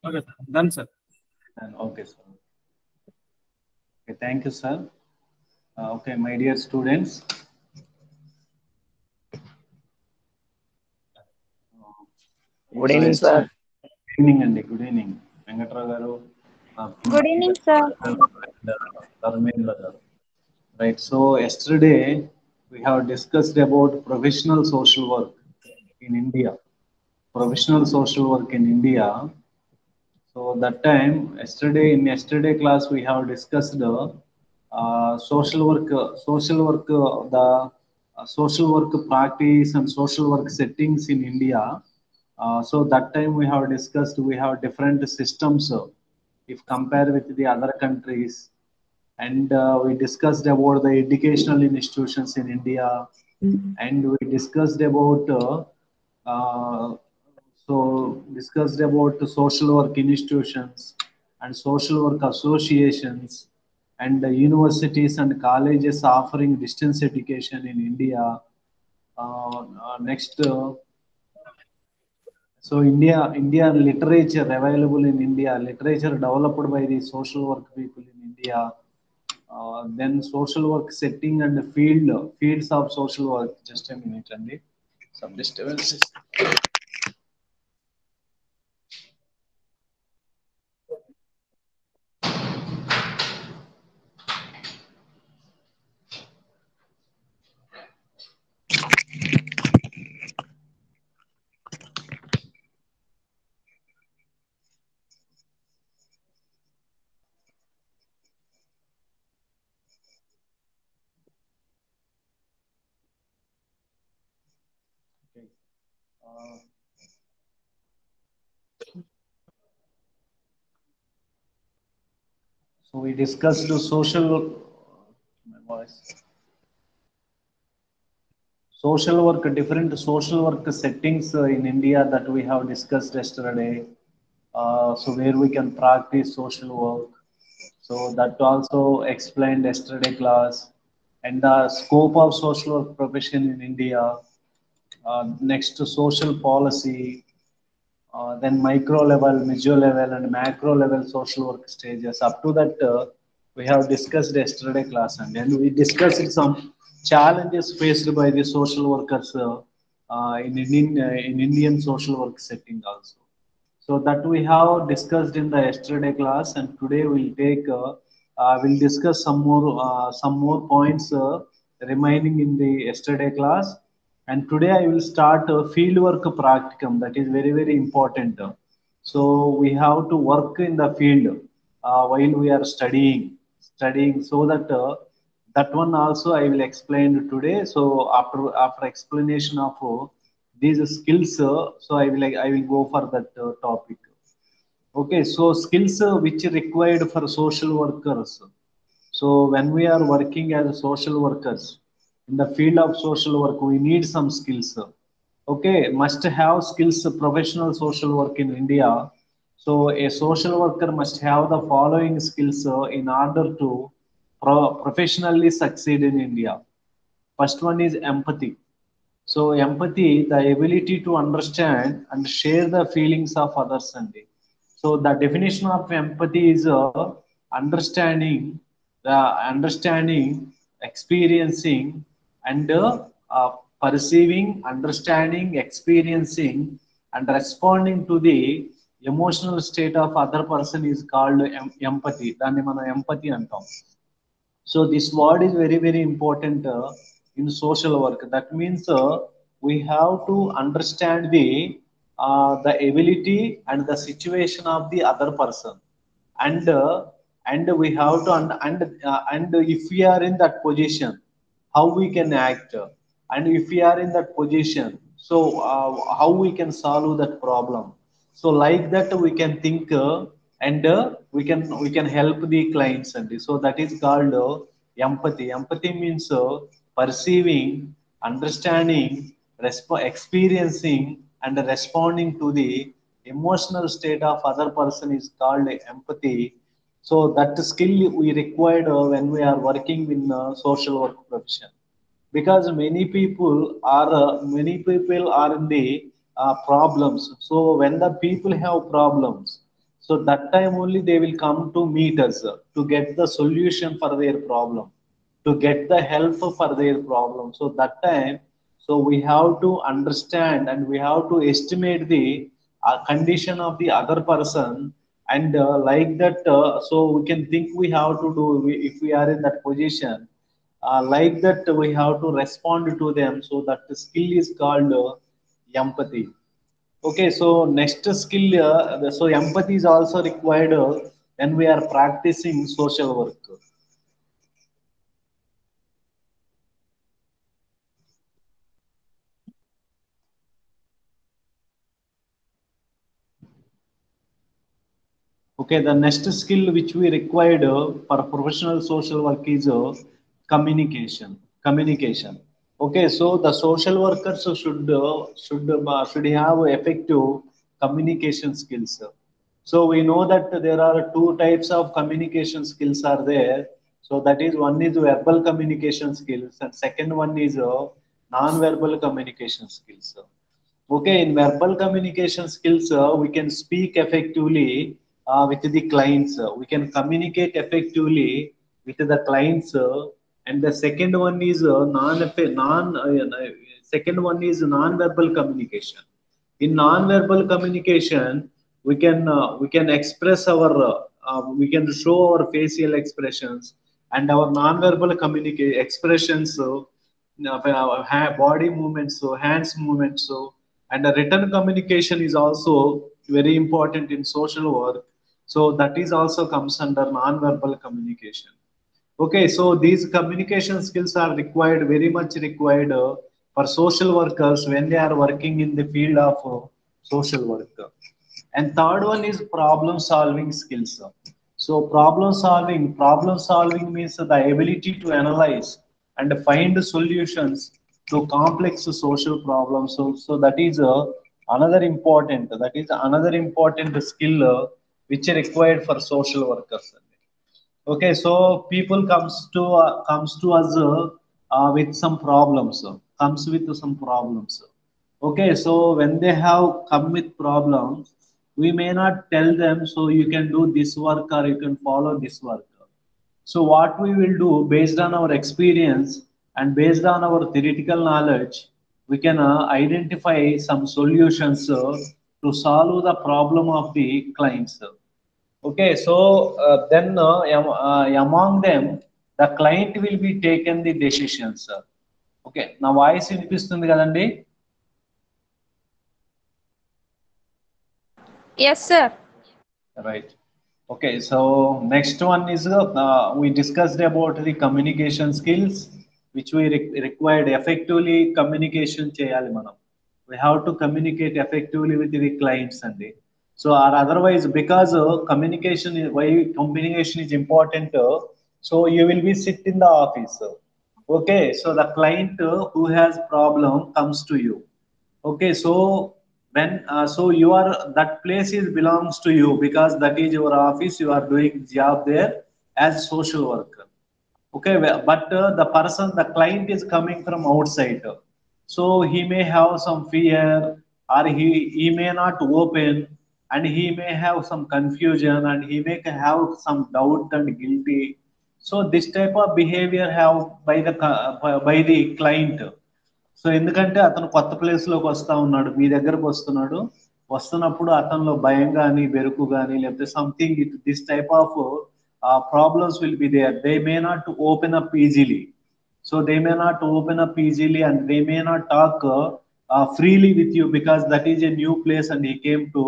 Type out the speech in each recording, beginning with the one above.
Okay, sir. Done, sir. Okay, sir. Okay, thank you, sir. Okay, my dear students. Good So evening, sir. yesterday, good evening and good evening, Venkatrao garu, Good Pinky evening, sir. garu, and Dharmendra garu. Right. So yesterday we have discussed about professional social work in India. Professional social work in India. So that time, yesterday class, we have discussed social work practice and social work settings in India. So that time we have discussed we have different systems if compared with the other countries, and we discussed about the educational institutions in India, and we discussed about discussed about the social work institutions and social work associations and the universities and colleges offering distance education in India. Next, so India literature available in India, literature developed by the social work people in India. Then social work setting and the fields of social work. Just a minute, Andy. Some disturbances. Okay. Uh, so we discussed the my voice, social work, different social work settings in India that we have discussed yesterday. So where we can practice social work. So that also explained yesterday class, and the scope of social work profession in India. Next to social policy, then micro level, meso level, and macro level social work stages. Up to that, we have discussed yesterday class, and then we discussed some challenges faced by the social workers in Indian social work setting also. So that we have discussed in the yesterday class, and today we'll discuss some more points remaining in the yesterday class. And today I will start fieldwork practicum. That is very important. So we have to work in the field while we are studying, so that that one also I will explain today. So after explanation of these skills, so I will go for that topic. Okay, so skills which required for social workers. So when we are working as social workers in the field of social work, we need some skills. Okay, must have skills. Professional social work in India. So a social worker must have the following skills in order to professionally succeed in India. First one is empathy. So empathy, the ability to understand and share the feelings of others. Only. So the definition of empathy is understanding, experiencing, and perceiving, understanding, experiencing, and responding to the emotional state of other person is called empathy. దాన్ని మనం empathy అంటాం. So this word is very important in social work. That means we have to understand the ability and the situation of the other person, and we have to and if we are in that position, how we can act, and if we are in that position, so how we can solve that problem. So like that we can think, and we can help the clients, and so that is called empathy means perceiving, understanding, experiencing, and responding to the emotional state of other person is called empathy. So that skill we required when we are working in social work profession, because many people are in the problems. So when the people have problems, So that time only they will come to meet us to get the solution for their problem, to get the help for their problem. So that time, so we have to understand and we have to estimate the condition of the other person, and like that, so we can think we have to do if we are in that position, like that we have to respond to them. So that skill is called empathy. Okay, so next skill, so empathy is also required when we are practicing social work. Okay, the next skill which we required for professional social work is communication. Communication. Okay, so the social workers should have effective communication skills. So we know that there are two types of communication skills are there. So that is, one is verbal communication skills and second one is non-verbal communication skills. Okay, in verbal communication skills, we can speak effectively with the clients. We can communicate effectively with the clients. And the second one is second one is non-verbal communication. In non-verbal communication, we can express our we can show our facial expressions and our non-verbal communicate expressions. Body movements, so hands movements, so and the written communication is also very important in social work. So that is also comes under non-verbal communication. Okay, so these communication skills are required, very much required for social workers when they are working in the field of social work. And third one is problem solving skills. So problem solving means the ability to analyze and find solutions to complex social problems. So that is another important skill which is required for social workers. Okay, so people comes to us with some problems. Comes with some problems. Okay, so when they have come with problems, we may not tell them. So you can do this work or you can follow this work. So what we will do based on our experience and based on our theoretical knowledge, we can identify some solutions to solve the problem of the clients. Okay, so then among them, the client will be taken the decisions. Okay, నా voice వినిపిస్తుంది కదండి? Yes, sir. Right. Okay, so next one is we discussed about the communication skills, which we required effectively communication చేయాలి మనం. We have to communicate effectively with the clients అండి. So or otherwise, because why communication is important. So you will be sit in the office. Okay, so the client who has problem comes to you. Okay, so when so you are that place is belongs to you because that is your office. You are doing job there as social worker. Okay, but the client is coming from outside, so he may have some fear, or he may not open, and he may have some confusion, and he may have some doubt and guilty. So this type of behavior have by the client. So ఎందుకంటే అతను కొత్త ప్లేస్లోకి వస్తూ ఉన్నాడు, మీ దగ్గరకు వస్తున్నాడు. వస్తున్నప్పుడు అతనిలో భయం కానీ బెరుకు కానీ లేకపోతే something this type of problems will be there. They may not open up easily. So they may not open up easily and they may not talk freely with you because that is a new place and he came to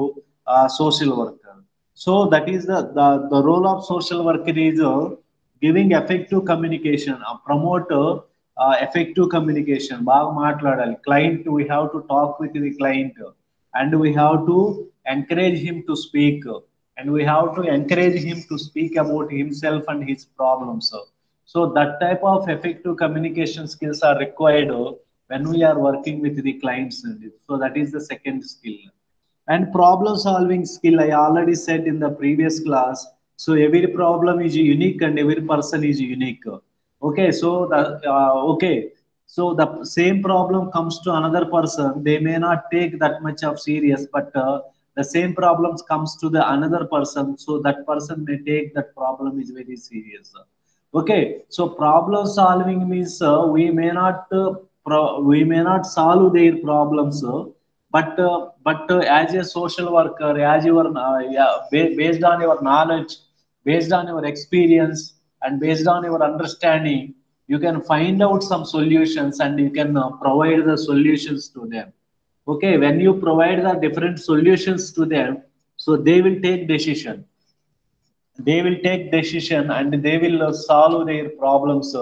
social worker. So that is the role of social worker is giving effective communication, promote effective communication. బాగా మాట్లాడాలి client. We have to talk with the client and we have to encourage him to speak, and we have to encourage him to speak about himself and his problems. So that type of effective communication skills are required when we are working with the clients. So that is the second skill. And problem solving skill, I already said in the previous class. So every problem is unique and every person is unique. Okay, so okay, so the same problem comes to another person, they may not take that much of serious, but the same problems comes to the another person, so that person may take that problem is very serious. Okay, so problem solving means we may not solve their problems, but as a social worker, as your yeah, based on your knowledge, based on your experience, and based on your understanding, you can find out some solutions and you can provide the solutions to them. Okay, when you provide the different solutions to them, so they will take decision, they will take decision and they will solve their problems.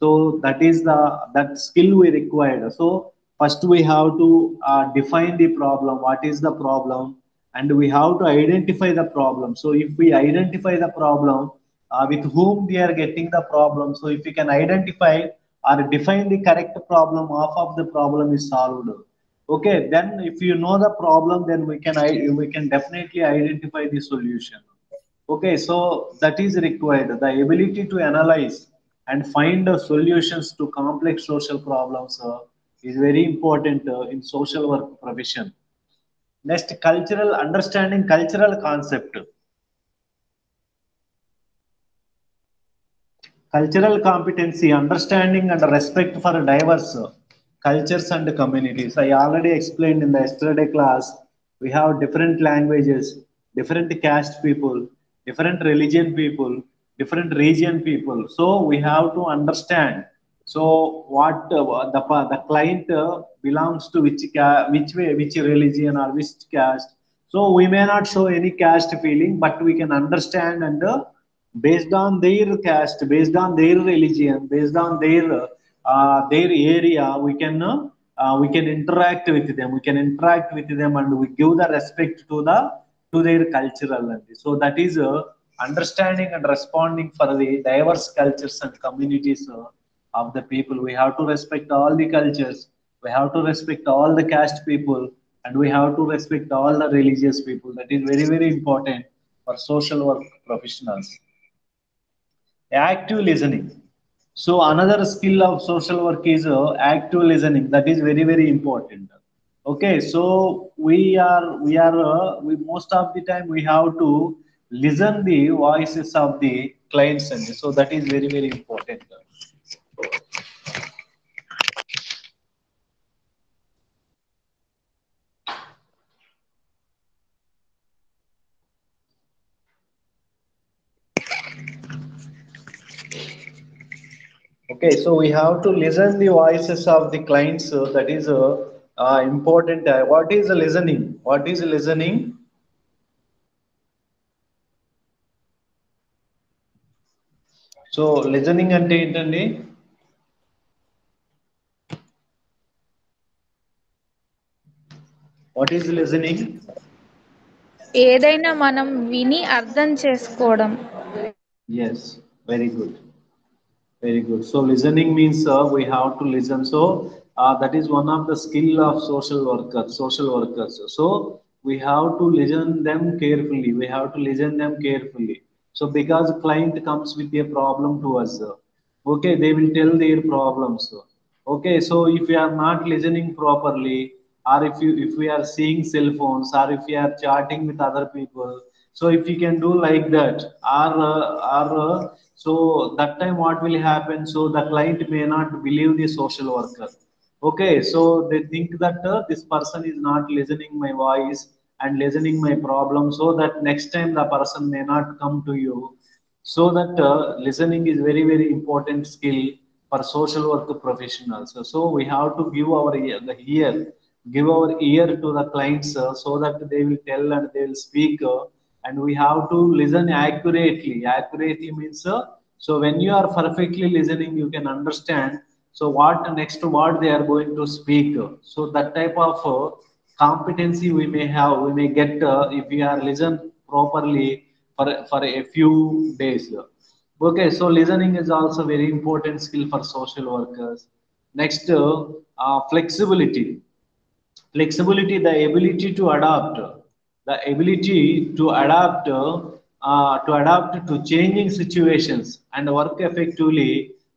So that is that skill we required. So first we have to define the problem, what is the problem, and we have to identify the problem. So if we identify the problem, with whom they are getting the problem, so if we can identify or define the correct problem, half of the problem is solved. Okay, then if you know the problem, then we can definitely identify the solution. Okay, so that is required. The ability to analyze and find solutions to complex social problems is very important in social work profession. Next, cultural understanding, cultural concept. Cultural competency, understanding and respect for diverse cultures and communities. I already explained in the yesterday class. We have different languages, different caste people, different religion people, different region people. So we have to understand. So what the client belongs to which way, which religion or which caste. So we may not show any caste feeling, but we can understand and based on their caste, based on their religion, based on their area, we can interact with them. We can interact with them, and we give the respect to their cultural. So that is understanding and responding for the diverse cultures and communities of the people. We have to respect all the cultures. We have to respect all the caste people, and we have to respect all the religious people. That is very very important for social work professionals. Active listening. So another skill of social work is active listening. That is very very important. Okay, so we most of the time we have to listen the voices of the clients, and so that is very very important. Okay, so we have to listen the voices of the clients. That is important. What is listening? What is listening? So listening అంటే ఏంటండి? What is listening? ఏదైనా మనం విని అర్థం చేసుకోవడం. Yes, very good. Very good. So listening means we have to listen. So that is one of the skill of social workers. Social workers. So we have to listen them carefully. We have to listen them carefully. So because client comes with a problem to us, okay, they will tell their problems. Okay, so if we are not listening properly, or if we are seeing cell phones, or if we are chatting with other people, so if you can do like that, so that time what will happen? So the client may not believe the social worker. Okay, so they think that this person is not listening my voice and listening my problem, so that next time the person may not come to you. So that listening is very very important skill for social work professionals. So we have to give our ear, give our ear to the clients, so that they will tell and they will speak, and we have to listen accurately. Accurately means so when you are perfectly listening, you can understand. So what next what they are going to speak. So that type of competency we may have, we may get if we are listen properly for a few days. Okay, so listening is also very important skill for social workers. Next, flexibility. Flexibility, the ability to adapt, the ability to adapt to changing situations and work effectively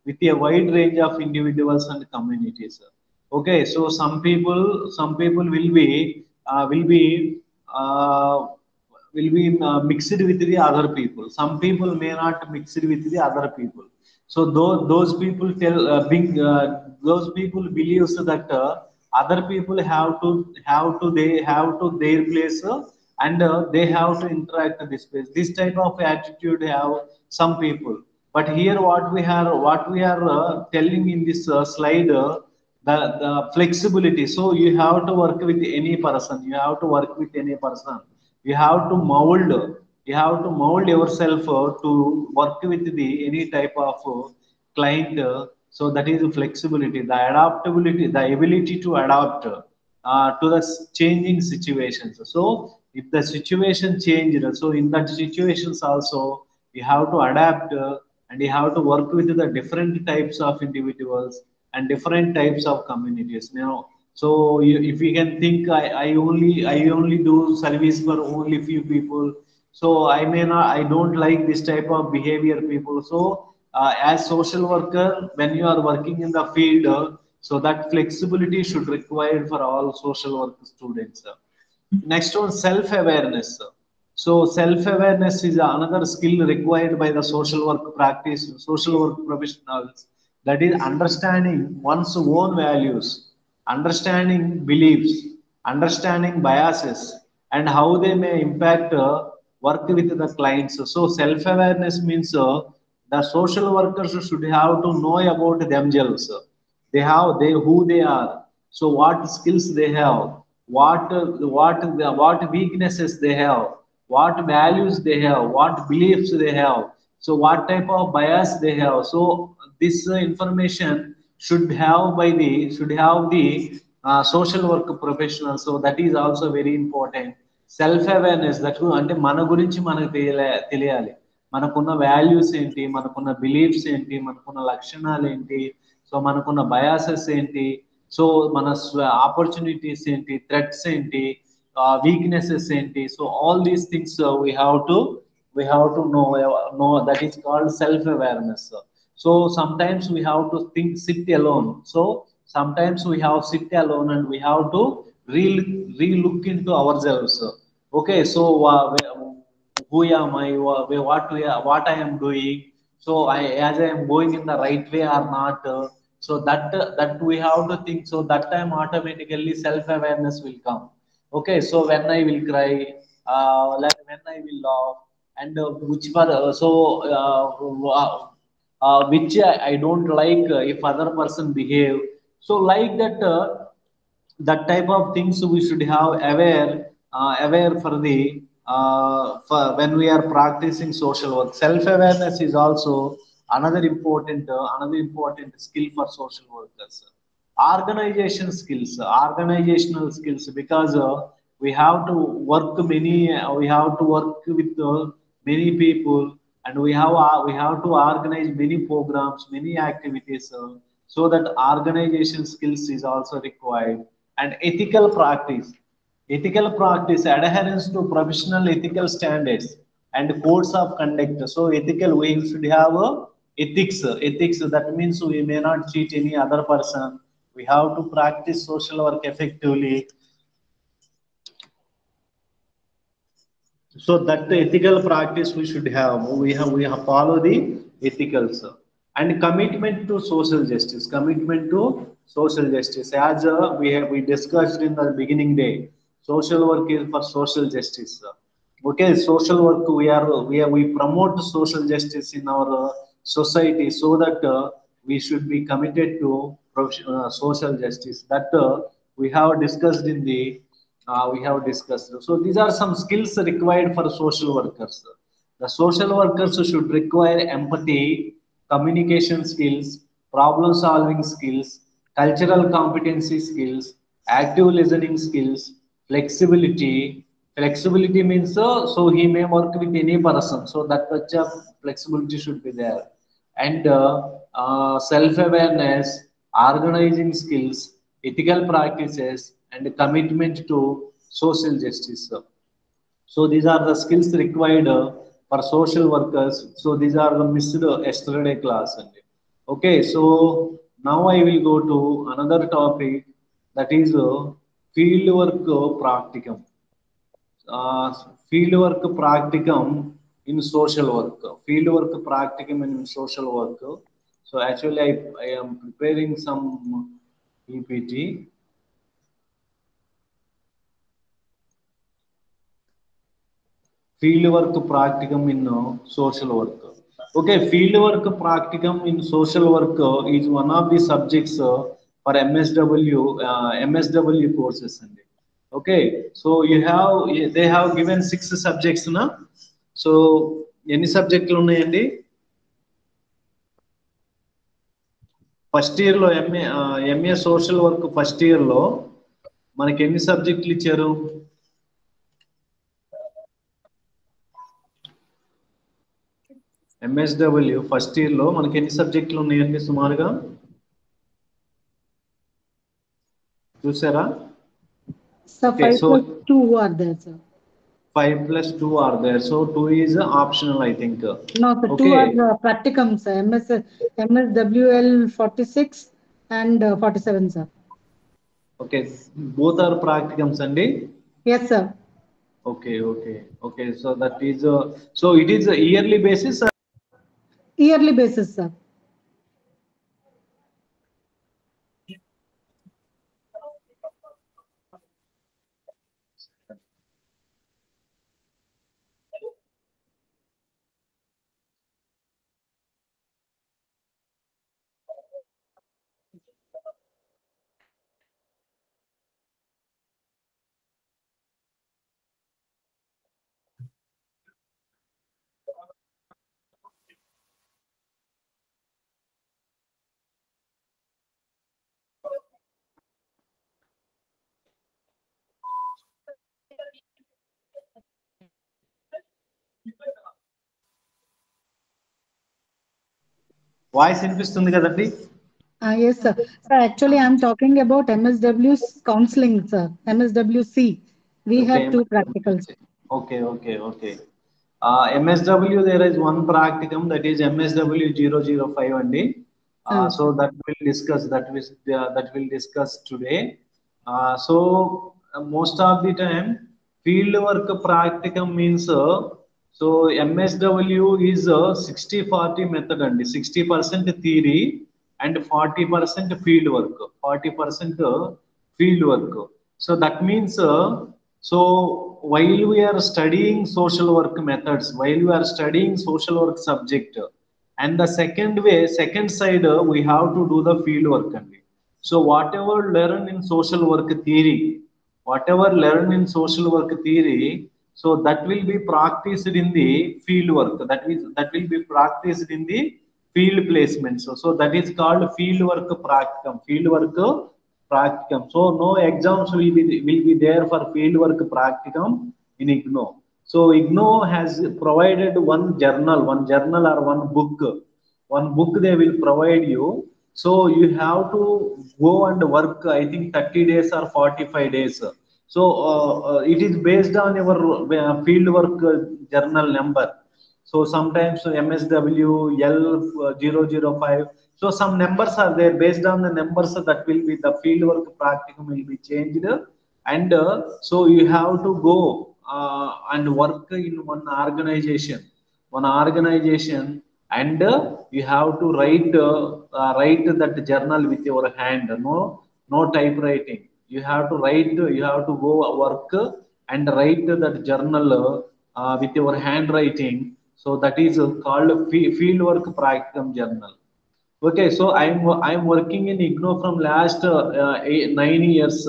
with a wide range of individuals and communities. Okay, so some people will be uh, will be mixed with the other people. Some people may not mix it with the other people. So those people those people believes that other people they have to their place and they have to interact with this place. This type of attitude have some people. But here what we are telling in this slide. The flexibility, so you have to work with any person, you have to work with any person, you have to mold, you have to mold yourself to work with the any type of client. So that is the flexibility, the adaptability, the ability to adapt to the changing situations. So if the situation changed, so in that situations also you have to adapt, and you have to work with the different types of individuals and different types of communities. So if you can think, I only do service for only few people. So I don't like this type of behavior people. So as social worker, when you are working in the field, so that flexibility should required for all social work students. Next one, self-awareness. So self-awareness is another skill required by the social work professionals. That is understanding one's own values, understanding beliefs, understanding biases, and how they may impact work with the clients. So self-awareness means the social workers should have to know about themselves. They who they are, so what skills they have, what weaknesses they have, what values they have, what beliefs they have, so what type of bias they have. So this information should have the social work professional. So that is also very important. Self awareness that అంటే మన గురించి మనకు తెలియాలి. మనకున్న values ఏంటి, మనకున్న beliefs ఏంటి, మనకున్న లక్షణాలు ఏంటి, సో మనకున్న బయాసెస్ ఏంటి, సో మన ఆపర్చునిటీస్ ఏంటి, థ్రెట్స్ ఏంటి, వీక్నెసెస్ ఏంటి. So all these things we have to know that is called self awareness. So sometimes we have to sit alone. So sometimes we have sit alone and we have to re-look into ourselves. Okay, so who am I, what I am doing, so as I am going in the right way or not. So that we have to think. So that time automatically self awareness will come. Okay, so when I will cry, like when I will laugh, and which I don't like if other person behave. So like that type of things we should have aware for the for when we are practicing social work. Self awareness is also another important skill for social workers. Organizational skills, because we have to work with many people, and we have to organize many programs, many activities, so that organization skills is also required. And ethical practice, adherence to professional ethical standards and codes of conduct. So ethical, we should have ethics. That means we may not cheat any other person. We have to practice social work effectively. So that the ethical practice we have follow the ethicals. And commitment to social justice, as we discussed in the beginning day. Social work is for social justice. Okay, social work, we promote social justice in our society, so that we should be committed to social justice. That we have discussed. So these are some skills required for social workers. The social workers should require empathy, communication skills, problem solving skills, cultural competency skills, active listening skills, flexibility. Flexibility means so he may work with any person. So that much of flexibility should be there. And self-awareness, organizing skills, ethical practices, and commitment to social justice. So these are the skills required for social workers. So these are the missed yesterday class. Okay, so now I will go to another topic, that is field work practicum. uh, field work practicum in social work. Field work practicum in social work. So actually I am preparing some ppt. Field work practicum in social work. Okay, field work practicum in social work is one of the subjects for MSW courses. Okay, so they have given 6 subjects na. So ఎన్ని సబ్జెక్టులు ఉన్నాయండి? First ఇయర్లో MA social work first ఇయర్లో మనకి ఎన్ని సబ్జెక్టులు ఇచ్చారు? MSW first ఇయర్లో మనకి ఎన్ని సబ్జెక్టులు ఉన్నాయండి సుమారుగా చూసారా? So Okay, 5 so plus 2 are there, sir. 5 plus 2 are there. So 2 is optional, I think. No, sir, 2 Okay, are practicums, sir. MSWL 46 and 47, sir. okay. Both are practicums, Andy. Yes, sir. Okay, okay, okay. So that is so it is a yearly basis. Yearly basis, sir. Voice వినిపిస్తుంది కదండి? Yes, sir. Sir, actually, I'm talking about MSW's counseling, sir. MSWC. We Okay, have 2 practicals. okay, okay, okay. MSW, there is one practicum, that is MSW 005 only. So Sir. that will discuss, that will discuss today. So most of the time field work practicum means so MSW is a 60-40 method and 60% theory and 40% field work. 40% field work. So that means so while we are studying social work methods, while we are studying social work subject, and the second side, we have to do the field work only. So whatever learned in social work theory, so that will be practiced in the field work. That will be practiced in the field placement. So that is called field work practicum. Field work practicum. So no exams will be there for field work practicum in IGNO. So IGNO has provided one journal or one book they will provide you. So you have to go and work, I think 30 days or 45 days. So it is based on your field work journal number. So sometimes MSW L005. So some numbers are there. Based on the numbers, that will be the field work practicum will be changed. And so you have to go and work in one organization, and you have to write that journal with your hand. No typewriting. You have to go work and write that journal with your handwriting. So that is called field work practicum journal. Okay, so I'm working in IGNO from last 9 years,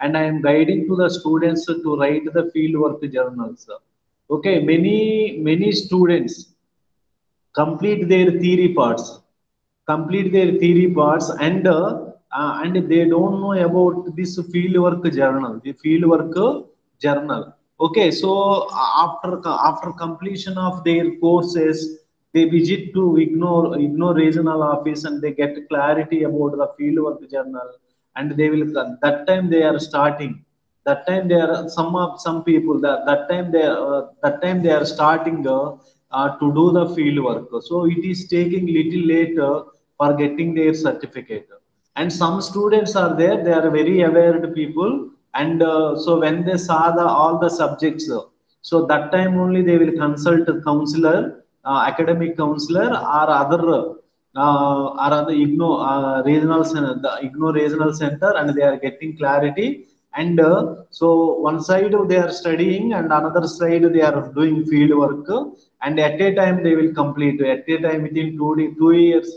and I am guiding to the students to write the field work journals. Okay, many students complete their theory parts and they don't know about this field work journal. Okay, so after completion of their courses, they visit to ignore regional office, and they get clarity about the field work journal, and they will, that time they are starting, that time there are some people that time they are starting to do the field work. So it is taking little later for getting their certificate. And some students are there, they are very aware people, and so when they saw the all the subjects, so that time only they will consult a counselor, academic counselor, or other IGNO regional center, the IGNO regional center, and they are getting clarity. And so one side they are studying, and another side they are doing field work, and at a time they will complete. At a time within 2 years,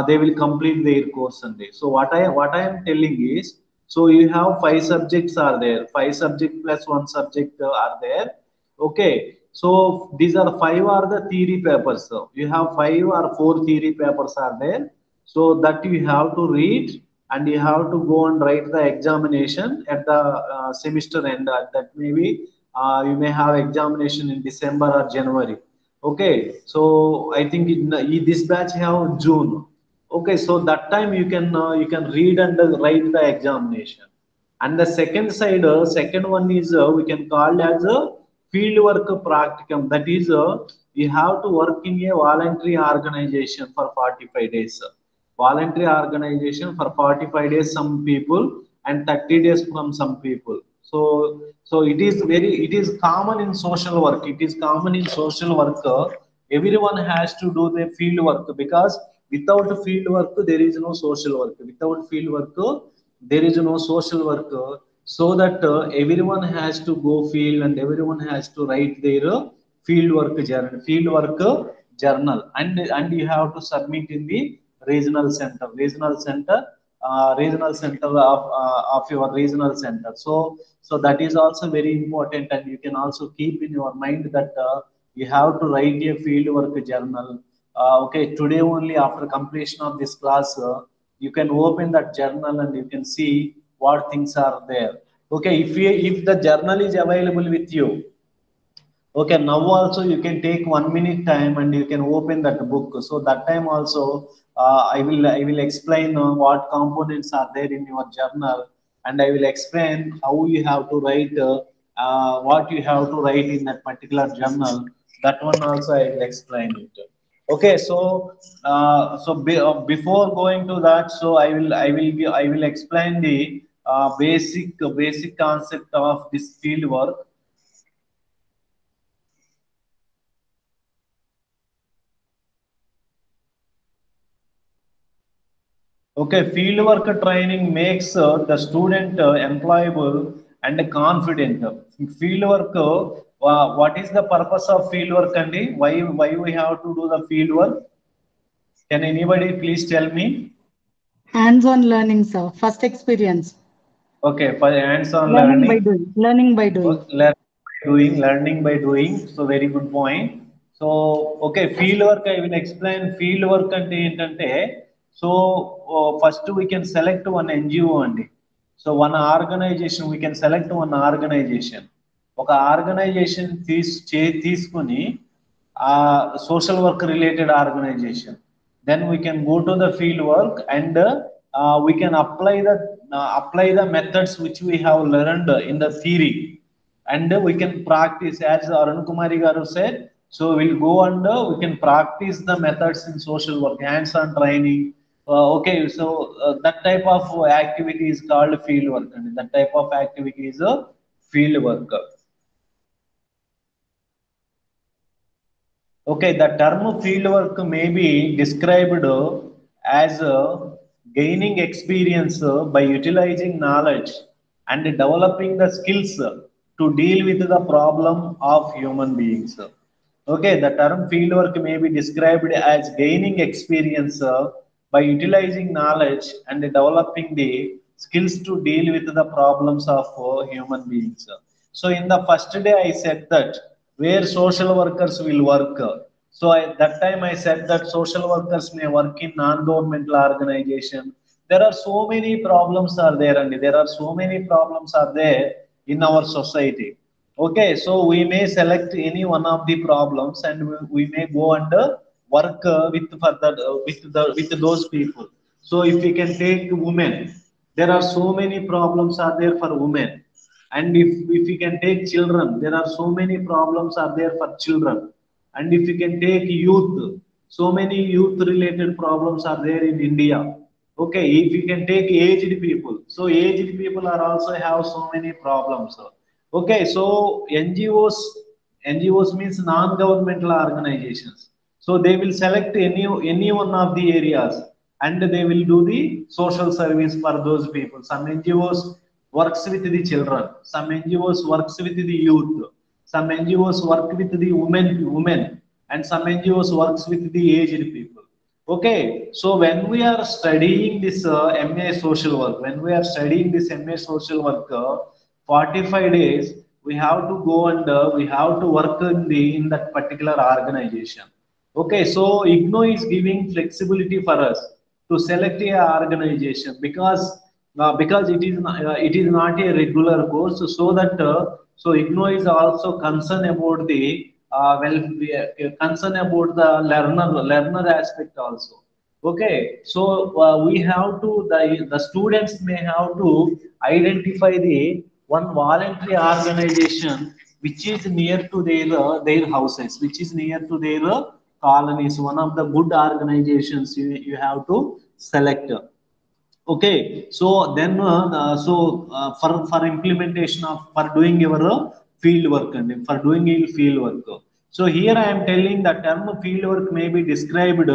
they will complete their course. And so what I am telling is, so you have five subjects are there, five subject plus one subject are there. Okay, so these are five are the theory papers. So you have five or four theory papers are there. So that you have to read, and you have to go and write the examination at the semester end. That maybe you may have examination in December or January. Okay, so I think this batch have June. Okay, so that time you can read and write the examination. And the second side, second one is we can call as a field work practicum. That is, you have to work in a voluntary organization for 45 days. Voluntary organization for 45 days, some people, and 30 days from some people. So it is common in social work. It is common in social work. Everyone has to do the field work, because without field work there is no social work. Without field work there is no social work. So that everyone has to go field, and everyone has to write their field work journal, and you have to submit in the regional center of your regional center. So that is also very important, and you can also keep in your mind that you have to write a field work journal. Okay, today only, after completion of this class, you can open that journal and you can see what things are there. Okay, if the journal is available with you, okay, now also you can take 1 minute time and you can open that book. So that time also, I will explain what components are there in your journal, and I will explain how you have to write, what you have to write in that particular journal. That one also I will explain it. Okay, so before going to that, so I will explain the basic concept of this field work. Okay, fieldwork training makes the student employable and confident. Fieldwork, what is the purpose of fieldwork, Andy? Why we have to do the fieldwork? Can anybody please tell me? Hands-on learning, sir. First experience. Okay, for hands-on Learning by learning. doing. Learning by doing. Learning by doing. So very good point. So okay, field work I will explain. Field work ante entante. So first we can select one NGO అండి. So one organization, we can select one organization. ఒక organisation తీసుకొని social work related organization, then we can go to the field work, and we can apply the methods which we have learned in the theory, and we can practice, as Arun Kumari garu said. So we'll go and we can practice the methods in social work, hands-on training. Okay, so that type of activity is called field work, and that type of activity is a field work. Okay, the term fieldwork may be described as gaining experience by utilizing knowledge and developing the skills to deal with the problem of human beings. Okay, the term fieldwork may be described as gaining experience by utilizing knowledge and developing the skills to deal with the problems of human beings. So, in the first day, I said that where social workers will work. So, that time I said that social workers may work in non-governmental organization. There are so many problems are there, and there are so many problems are there in our society. Okay, so we may select any one of the problems, and we may go and work with for that with those people. So if we can take women, there are so many problems are there for women, and if we can take children, there are so many problems are there for children, and if we can take youth, so many youth related problems are there in India. Okay, if you can take aged people, so aged people are also have so many problems. Okay, so ngos ngos means non-governmental organizations, so they will select any one of the areas, and they will do the social service for those people. Some ngos works with the children, some ngos works with the youth, some ngos work with the women, and some ngos works with the aged people. Okay, so when we are studying this MA social work, when we are studying this MA social work, 45 days, we have to go and we have to work in that particular organization. Okay, so IGNO is giving flexibility for us to select a organization because it is not a regular course, so that so IGNO is also concerned about the well concerned about the learner aspect also. Okay, so we have to the students may have to identify the one voluntary organization which is near to their houses, which is near to their colonies. One of the good organizations you have to select. Okay, so then for implementation of for doing your field work and for doing your field work. So here I am telling the term field work may be described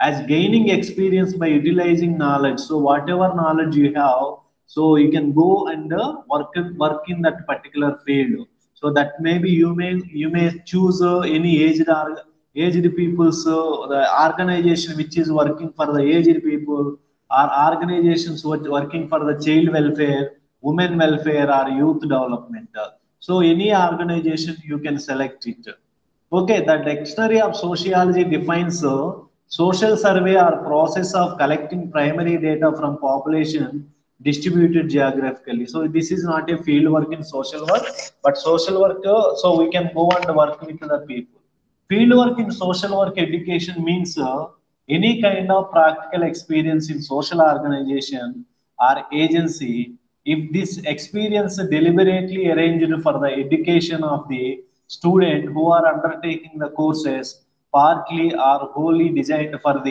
as gaining experience by utilizing knowledge. So whatever knowledge you have, so you can go and work in that particular field. So that maybe you may choose any aged people's the organization which is working for the aged people, or organizations working for the child welfare, women welfare, or youth development. So any organization you can select it. Okay, the dictionary of sociology defines social survey or process of collecting primary data from population distributed geographically. So this is not a field work in social work, but social work. So we can go and work with the people. Fieldwork in social work education means any kind of practical experience in social organization or agency. If this experience deliberately arranged for the education of the student who are undertaking the courses, partly or wholly designed for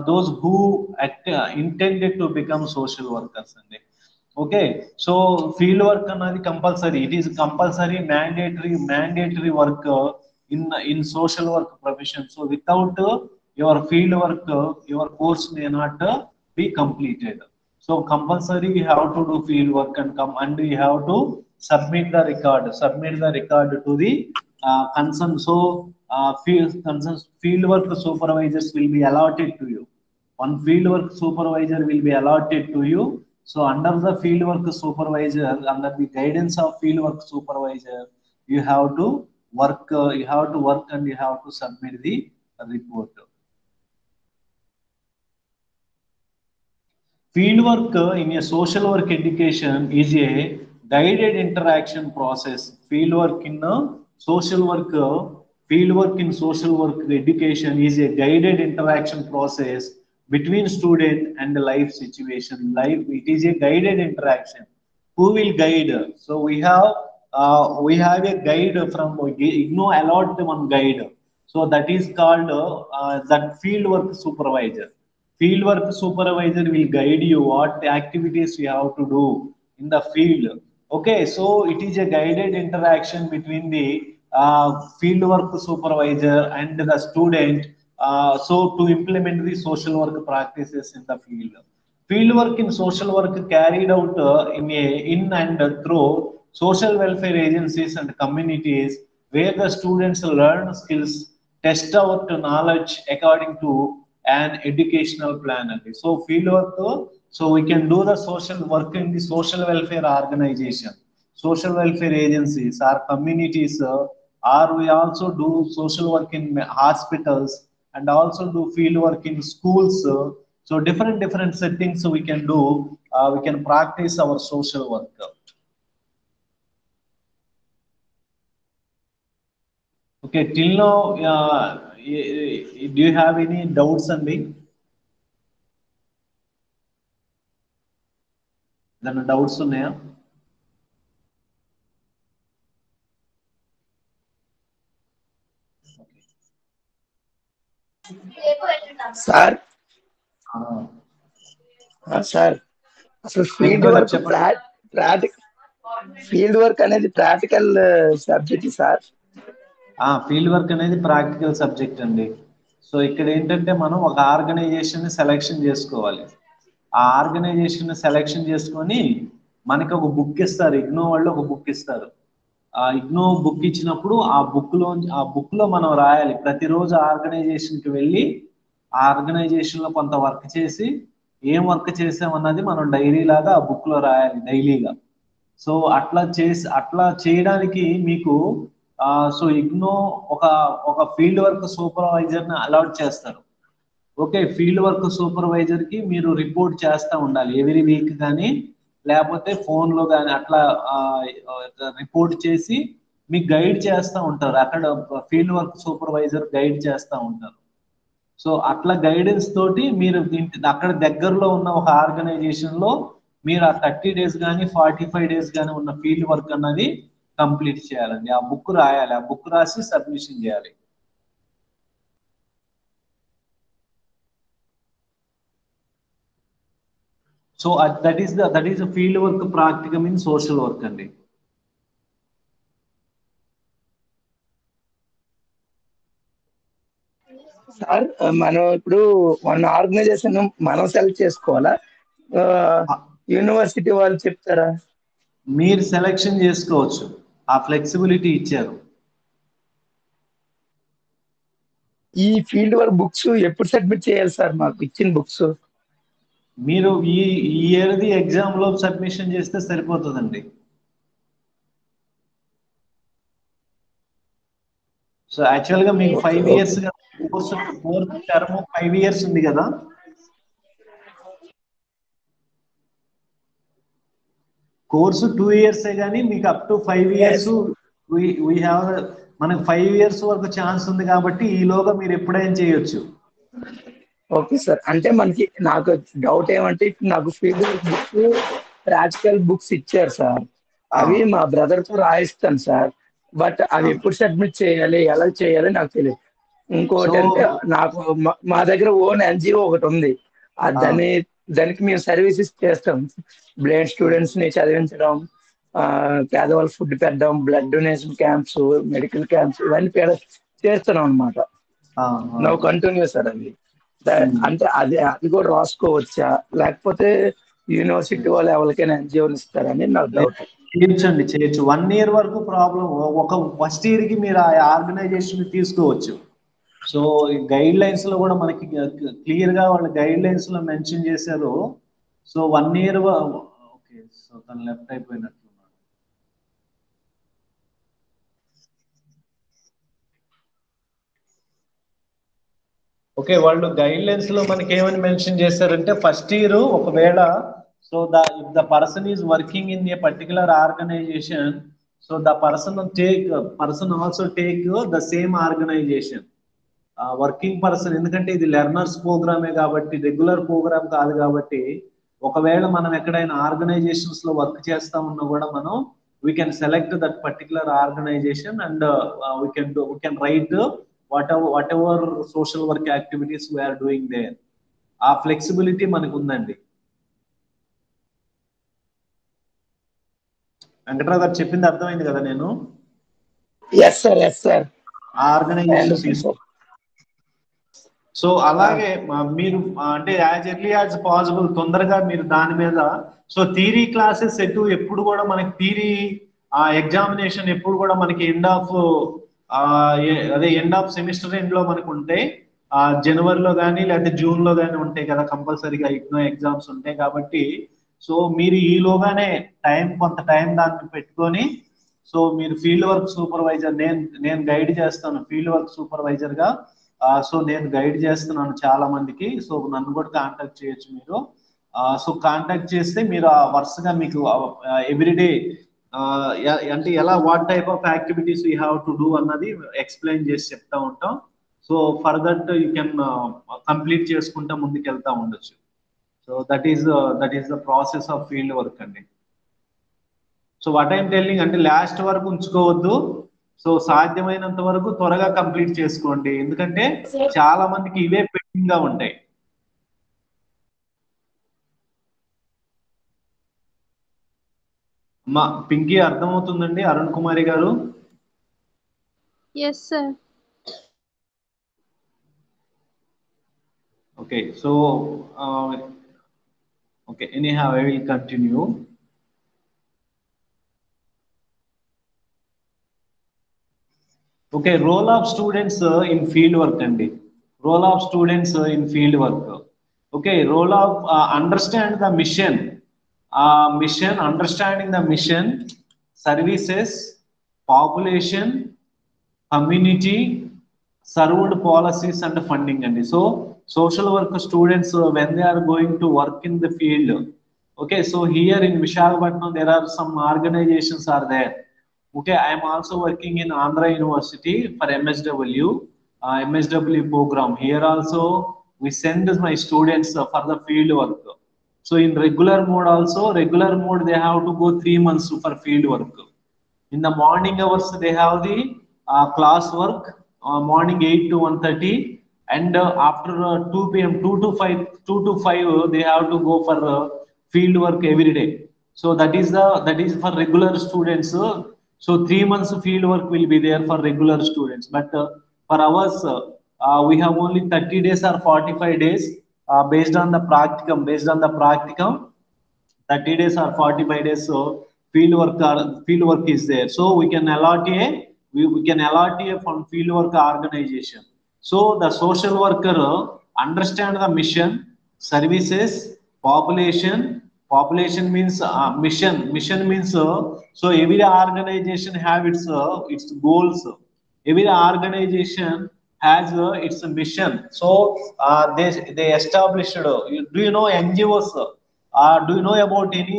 those who intended to become social workers. Okay, so field work is compulsory. It is compulsory, mandatory work in social work profession. So without your field work, your course may not be completed. So compulsory, you have to do field work and come and you have to submit the record to the concern. So field work supervisors will be allotted to you. One fieldwork supervisor will be allotted to you. So under the fieldwork supervisor, under the guidance of fieldwork supervisor, you have to work and you have to submit the report. Fieldwork in a social work education is a guided interaction process. Fieldwork in a social work, fieldwork in social work education is a guided interaction process between student and the life situation. Life, it is a guided interaction. Who will guide? So we have a guide from IGNO allot one guide. So that is called that fieldwork supervisor. Fieldwork supervisor will guide you what activities you have to do in the field. Okay, so it is a guided interaction between the fieldwork supervisor and the student. So to implement the social work practices in the field. Fieldwork in social work carried out in and through social welfare agencies and communities where the students learn skills, test out knowledge according to an educational plan. So fieldwork, so we can do the social work in the social welfare organization, social welfare agencies, our communities, or we also do social work in hospitals and also do field work in schools. So different settings we can do. We can practice our social work. Okay, till now, do you have any doubts, Andy? Then doubts ఉన్నాయా? Sir, Ah, sir అసలు field Venkatrao గారు work చెప్పండి. Field work అనేది practical subject sir. Field work అనేది practical subject అండి. So ఇక్కడ ఏంటంటే మనం ఒక ఆర్గనైజేషన్ సెలెక్షన్ చేసుకోవాలి. ఆ ఆర్గనైజేషన్ సెలెక్షన్ చేసుకొని మనకి ఒక బుక్ ఇస్తారు, ఇగ్నో వాళ్ళు ఒక బుక్ ఇస్తారు. ఆ ఇగ్నో బుక్ ఇచ్చినప్పుడు ఆ బుక్ లో మనం రాయాలి. ప్రతిరోజు ఆర్గనైజేషన్ కి వెళ్ళి ఆ ఆర్గనైజేషన్ లో కొంత వర్క్ చేసి ఏం వర్క్ చేసామన్నది మనం డైరీ లాగా ఆ బుక్ లో రాయాలి డైలీగా. సో అట్లా చేయడానికి మీకు సో ఇగ్నో ఒక ఒక ఫీల్డ్ వర్క్ సూపర్వైజర్ ని అలాట్ చేస్తారు. ఓకే, ఫీల్డ్ వర్క్ సూపర్వైజర్ కి మీరు రిపోర్ట్ చేస్తూ ఉండాలి ఎవ్రీ వీక్ కానీ లేకపోతే ఫోన్ లో కానీ అట్లా రిపోర్ట్ చేసి మీకు గైడ్ చేస్తూ ఉంటారు. అక్కడ ఫీల్డ్ వర్క్ సూపర్వైజర్ గైడ్ చేస్తూ ఉంటారు. సో అట్లా గైడెన్స్ తోటి మీరు అక్కడ దగ్గరలో ఉన్న ఒక ఆర్గనైజేషన్ లో మీరు ఆ 30 days కానీ 45 days కానీ ఉన్న ఫీల్డ్ వర్క్ అన్నది కంప్లీట్ చేయాలండి. ఆ బుక్ రాయాలి, ఆ బుక్ రాసి సబ్మిషన్ చేయాలి. So that is field work ప్రాక్టికమ్ in social work అండి. సార్ మనం ఇప్పుడు మన ఆర్గనైజేషన్ మనం సెలెక్ట్ చేసుకోవాలా, యూనివర్సిటీ వాళ్ళు చెప్తారా? మీరు సెలెక్షన్ చేసుకోవచ్చు, ఆ ఫ్లెక్సిబిలిటీ ఇచ్చారు. ఈ ఫీల్డ్ వర్క్ బుక్స్ ఎప్పుడు సబ్మిట్ చేయాలి సార్ మాకు ఇచ్చిన బుక్స్? మీరు ఈ ఇయర్ది ఎగ్జామ్ లో సబ్మిషన్ చేస్తే సరిపోతుందండి. సో యాక్చువల్ గా మీకు okay 5 years okay course term 5 years ఉంది కదా. కోర్సు 2 years కానీ మీకు up to 5 years we have మనకు 5 years వరకు ఛాన్స్ ఉంది కాబట్టి ఈలోగా మీరు ఎప్పుడైనా చేయొచ్చు. Okay sir. అంటే నాకు డౌట్ ఏమంటే ఇప్పుడు నాకు field work books practical books ఇచ్చారు సార్. అవి మా బ్రదర్ తో రాయిస్తాను సార్. బట్ అవి ఎప్పుడు సబ్మిట్ చేయాలి, ఎలా చేయాలి నాకు తెలియదు. సో ఇంకోటి అంటే నాకు మా దగ్గర ఓన్ ఎన్జిఓ ఒకటి ఉంది. దానికి మేము సర్వీసెస్ చేస్తాం. బ్లైండ్ స్టూడెంట్స్ ని చదివించడం, పేదవాళ్ళ ఫుడ్ పెట్టడం, blood donation camps, medical camps ఇవన్నీ చేస్తున్నాం అనమాట. నౌ కంటిన్యూ సార్ అది. అంటే అది కూడా రాసుకోవచ్చా, లేకపోతే యూనివర్సిటీ వాళ్ళు ఎవరికైనా ఎన్జిఓని ఇస్తారని నాకు డౌట్. చేయొచ్చు 1 year వరకు ప్రాబ్లం. ఒక ఫస్ట్ ఇయర్ కి మీరు ఆ ఆర్గనైజేషన్ తీసుకోవచ్చు. సో ఈ గైడ్ లైన్స్ లో కూడా మనకి క్లియర్ గా వాళ్ళ గైడ్ లైన్స్ లో మెన్షన్ చేశారు. So 1 year okay. సో తను లెఫ్ట్ అయిపోయినట్లున్నాడు. ఓకే, వాళ్ళు గైడ్ లైన్స్ లో మనకి ఏమని మెన్షన్ చేశారంటే ఫస్ట్ ఇయర్ ఒకవేళ so if the person is working in a particular organisation, so the person also take the same organisation working person. ఎందుకంటే ఇది లెర్నర్స్ ప్రోగ్రామే కాబట్టి రెగ్యులర్ ప్రోగ్రామ్ కాదు కాబట్టి ఒకవేళ మనం ఎక్కడైనా ఆర్గనైజేషన్స్ లో వర్క్ చేస్తా ఉన్నా కూడా మనం we can select that particular organisation and we can write whatever social work activities we are doing there. ఆ ఫ్లెక్సిబిలిటీ మనకు ఉందండి. వెంకట్రావు గారు చెప్పింది అర్థమైంది కదా? నేను yes sir, yes sir. Organisation తీసుకో. సో అలాగే మీరు అంటే యాజ్ ఎర్లీ యాజ్ పాసిబుల్ తొందరగా మీరు దాని మీద సో థియరీ క్లాసెస్ ఎప్పుడు కూడా మనకి థియరీ ఎగ్జామినేషన్ ఎప్పుడు కూడా మనకి ఎండ్ ఆఫ్ సెమిస్టర్ ఎండ్ లో మనకు ఉంటాయి. జనవరిలో కానీ లేకపోతే జూన్ లో కానీ ఉంటాయి కదా కంపల్సరీగా ఎగ్జామ్స్ ఉంటాయి కాబట్టి సో మీరు ఈలోగానే కొంత టైం దాన్ని పెట్టుకొని సో మీరు ఫీల్డ్ వర్క్ సూపర్వైజర్ నేను గైడ్ చేస్తాను ఫీల్డ్ వర్క్ సూపర్వైజర్ గా. సో నేను గైడ్ చేస్తున్నాను చాలా మందికి. సో నన్ను కూడా కాంటాక్ట్ చేయొచ్చు మీరు. సో కాంటాక్ట్ చేస్తే మీరు వరుసగా మీకు ఎవ్రీడే అంటే ఎలా what type of activities you have to do అన్నది ఎక్స్ప్లెయిన్ చేసి చెప్తా ఉంటాం. So for that you can complete చేసుకుంటా ముందుకు వెళ్తా ఉండొచ్చు. So that is the process of field work అండి. సో వాట్ ఐఎమ్ టెల్లింగ్ అంటే లాస్ట్ వరకు ఉంచుకోవద్దు. సో సాధ్యమైనంత వరకు త్వరగా కంప్లీట్ చేసుకోండి, ఎందుకంటే చాలా మందికి ఇవే పెండింగ్ గా ఉంటాయి. మా పింకీ అర్థమవుతుందండి అరుణ్ కుమారి గారు? Yes, sir. Okay, so okay, anyhow I will continue. Okay, role of students in field work అండి. Role of students in field work. Okay, role of understand the mission. Mission, understanding the mission, services, population, community, served policies and funding అండి. So social work students when they are going to work in the field. Okay, so here in Visakhapatnam there are some organizations are there. Okay, I am also working in Andhra University for MSW, MSW program. Here also we send my students for the field work. So in regular mode also, regular mode they have to go 3 months for field work. In the morning hours they have the class work, morning 8 to 1:30, and after 2 p.m. 2 to 5, 2 to 5 they have to go for field work every day. So that is for regular students. So 3 months field work will be there for regular students, but for ours we have only 30 days or 45 days based on the practicum. Based on the practicum, 30 days or 45 days, so field work is there, so we can allot a from field work organization. So the social worker understand the mission, services, population means mission means so every organization have its goals. Every organization has its mission. So they established do you know NGOs? Do you know about any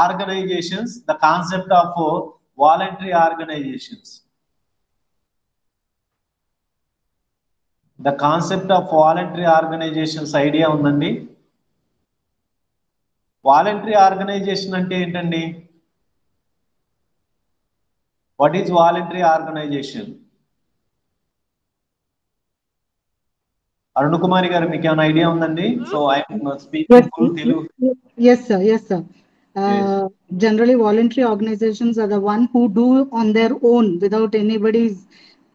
organizations, the concept of voluntary organizations? The concept of voluntary organizations idea ఉందండి? Voluntary organization అంటే ఏంటండి? What is voluntary organization? Arun Kumari garu మీకు ఏమైనా idea ఉందండి? So I'm speaking full Telugu. Yes, sir. Yes, sir. Yes. Generally, voluntary organizations are the one who do on their own without anybody's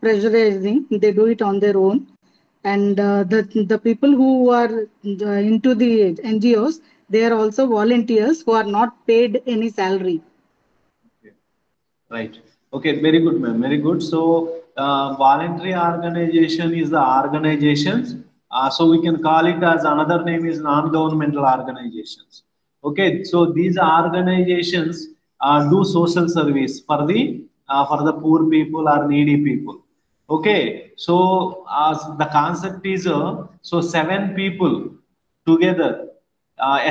pressurizing. They do it on their own, and the people who are into the NGOs, they are also volunteers who are not paid any salary. Right. Okay, very good, ma'am. Very good. So, voluntary organization is the organizations. So we can call it as another name is non-governmental organizations. Okay, so these organizations do social service for the poor people or needy people. Okay, so the concept is so 7 people together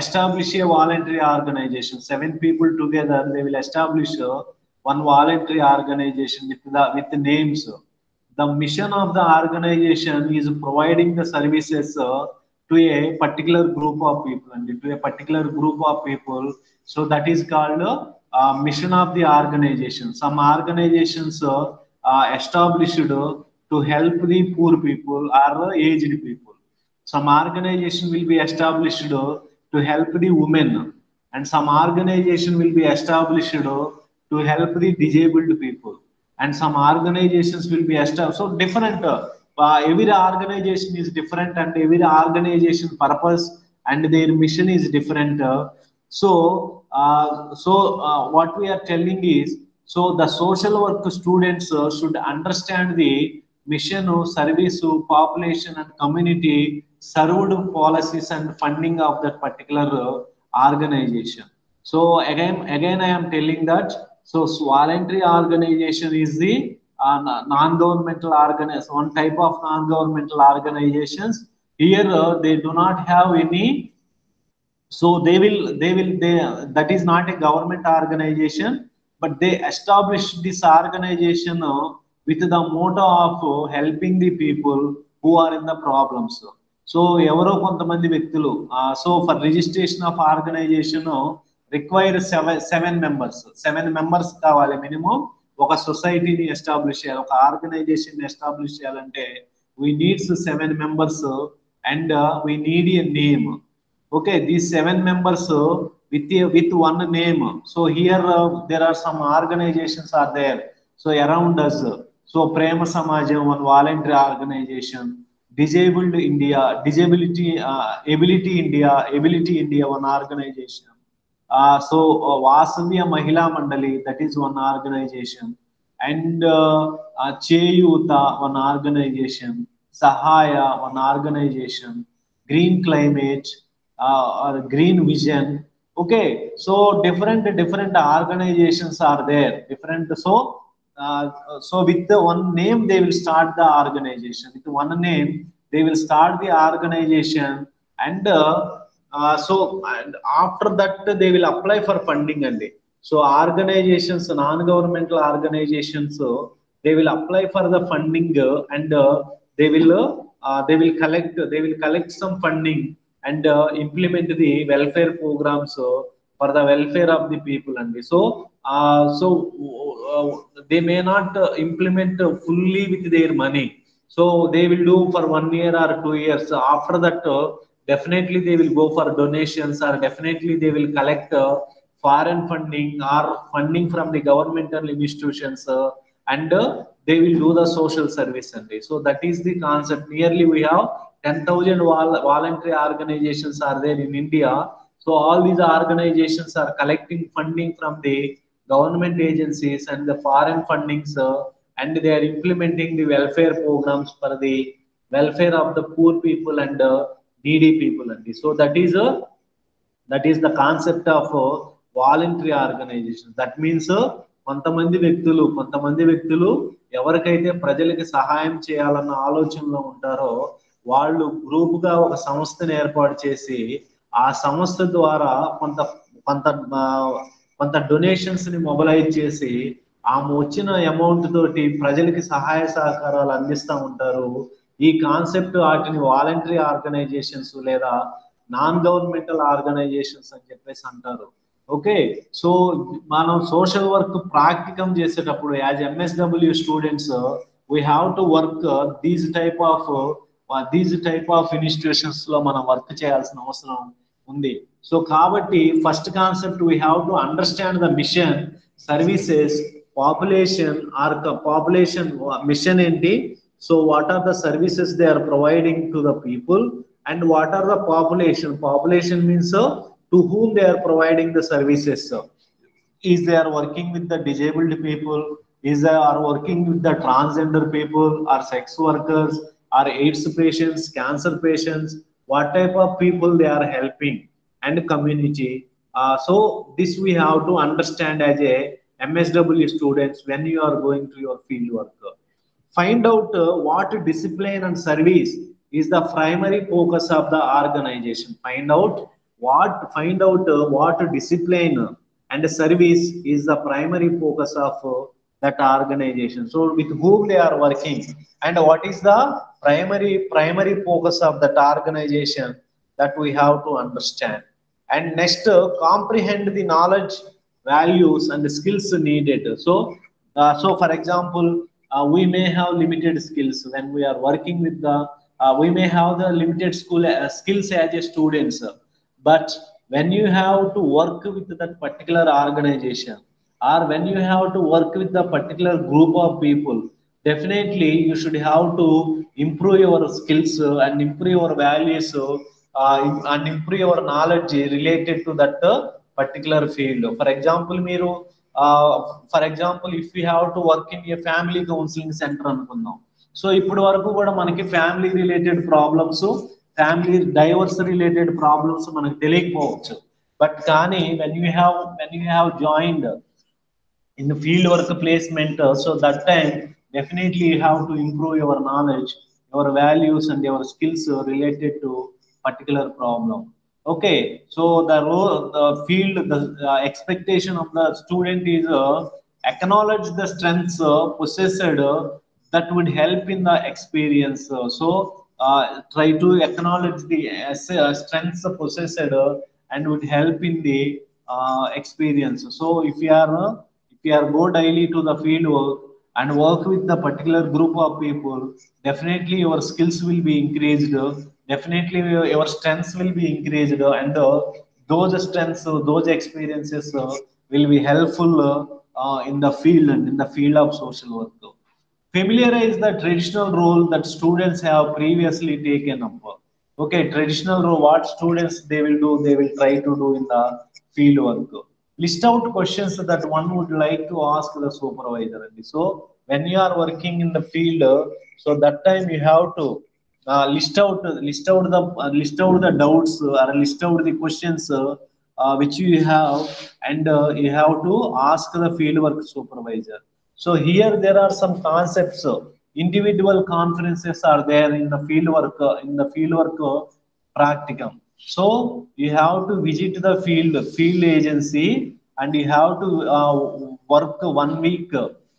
establish a voluntary organization. 7 people together they will establish one voluntary organization with the names. The mission of the organization is providing the services to a particular group of people, and to a particular group of people. So that is called mission of the organization. Some organizations established to help the poor people or aged people. Some organization will be established to help the women, and some organization will be established to help the disabled people, and some organizations will be established. So different. Every organization is different, and every organization purpose and their mission is different. What we are telling is, so the social work students should understand the mission, service, population and community served policies and funding of that particular organization. So again, I am telling that. So voluntary organization is the non-governmental organization, one type of non-governmental organizations. Here they do not have any, so they that is not a government organization, but they established this organization with the motto of helping the people who are in the problems. So ఎవరో కొంతమంది వ్యక్తులు, so for registration of organization require seven members కావాలి minimum. ఒక సొసైటీని establish చేయాలి, ఒక organisation establish చేయాలంటే we need 7 members, and we need a name. Okay, these 7 members with one name. So here there are some organizations are there. So around us, so Prema Samajam, one voluntary organization, Disabled India, Disability Ability India, Ability India, one organization. Vasavya Mahila Mandali, that is one organization, and Cheyuta, one organization, Sahaya, one organization, Green Climate, or Green Vision. Okay, so different organizations are there, different. So with the one name they will start the organization, with one name they will start the organization. And and after that they will apply for funding. And so organizations, non-governmental organizations, they will apply for the funding, and they will collect some funding, and implement the welfare programs for the welfare of the people. And they may not implement fully with their money. So they will do for 1 year or 2 years. After that, definitely they will go for donations, or definitely they will collect foreign funding or funding from the governmental institutions, and they will do the social service. And so that is the concept. Nearly we have 10,000 voluntary organizations are there in India. So all these organizations are collecting funding from the government agencies and the foreign fundings, and they are implementing the welfare programs for the welfare of the poor people and needy people. And so that is the concept of voluntary organisation. That means కొంతమంది వ్యక్తులు ఎవరికైతే ప్రజలకి సహాయం చేయాలన్న ఆలోచనలో ఉంటారో వాళ్ళు గ్రూపుగా ఒక సంస్థను ఏర్పాటు చేసి ఆ సంస్థ ద్వారా కొంత కొంత ఆ, కొంత డొనేషన్స్ ని మొబలైజ్ చేసి ఆమె వచ్చిన అమౌంట్ తోటి ప్రజలకి సహాయ సహకారాలు అందిస్తూ ఉంటారు. ఈ కాన్సెప్ట్ వాటిని వాలంటరీ ఆర్గనైజేషన్స్ లేదా నాన్ గవర్నమెంటల్ ఆర్గనైజేషన్స్ అని చెప్పేసి అంటారు. ఓకే, సో మనం సోషల్ వర్క్ ప్రాక్టికం చేసేటప్పుడు as MSW students we have to work these type of institutions లో మనం వర్క్ చేయాల్సిన అవసరం ఉంది. సో కాబట్టి first concept we have to understand the mission, services, population or population mission ఏంటి. So what are the services they are providing to the people, and what are the population means to whom they are providing the services. Is they are working with the disabled people, is they are working with the transgender people, or sex workers, or AIDS patients, cancer patients, what type of people they are helping, and community. So this we have to understand as a MSW students when you are going to your field work. Find out what discipline and service is the primary focus of the organization. Find out what discipline and service is the primary focus of that organization. So with whom they are working, and what is the primary focus of that organization, that we have to understand. And next, comprehend the knowledge, values, and the skills needed. So for example, we may have limited skills when we are working with the we may have the limited skills as a students, but when you have to work with that particular organization, or when you have to work with the particular group of people, definitely you should have to improve your skills, and improve your values, and improve your knowledge related to that particular field. For example, మీరు if you have to work in a family counseling center అనుకుందాం. So ఇప్పటి వరకు కూడా మనకి family related problems, family divorce related problems మనకు తెలియకపోవచ్చు. But కానీ when you have joined in the field work placement, so that time definitely you have to improve your knowledge, your values, and your skills related to particular problem. Okay, so the field, the expectation of the student is acknowledge the strengths possessed, that would help in the experience. Try to acknowledge the strengths possessed, and would help in the experience. So if you are go daily to the field work and work with the particular group of people, definitely your skills will be increased, definitely your strengths will be increased, and those strengths, those experiences will be helpful in the field and in the field of social work. Familiarize the traditional role that students have previously taken up. Okay, traditional role, what students they will do, they will try to do in the field work. List out questions that one would like to ask the supervisor. So when you are working in the field, so that time you have to list out the doubts or list out the questions which you have, and you have to ask the fieldwork supervisor. So here there are some concepts. Individual conferences are there in the fieldwork practicum. So you have to visit the field agency, and you have to work 1 week.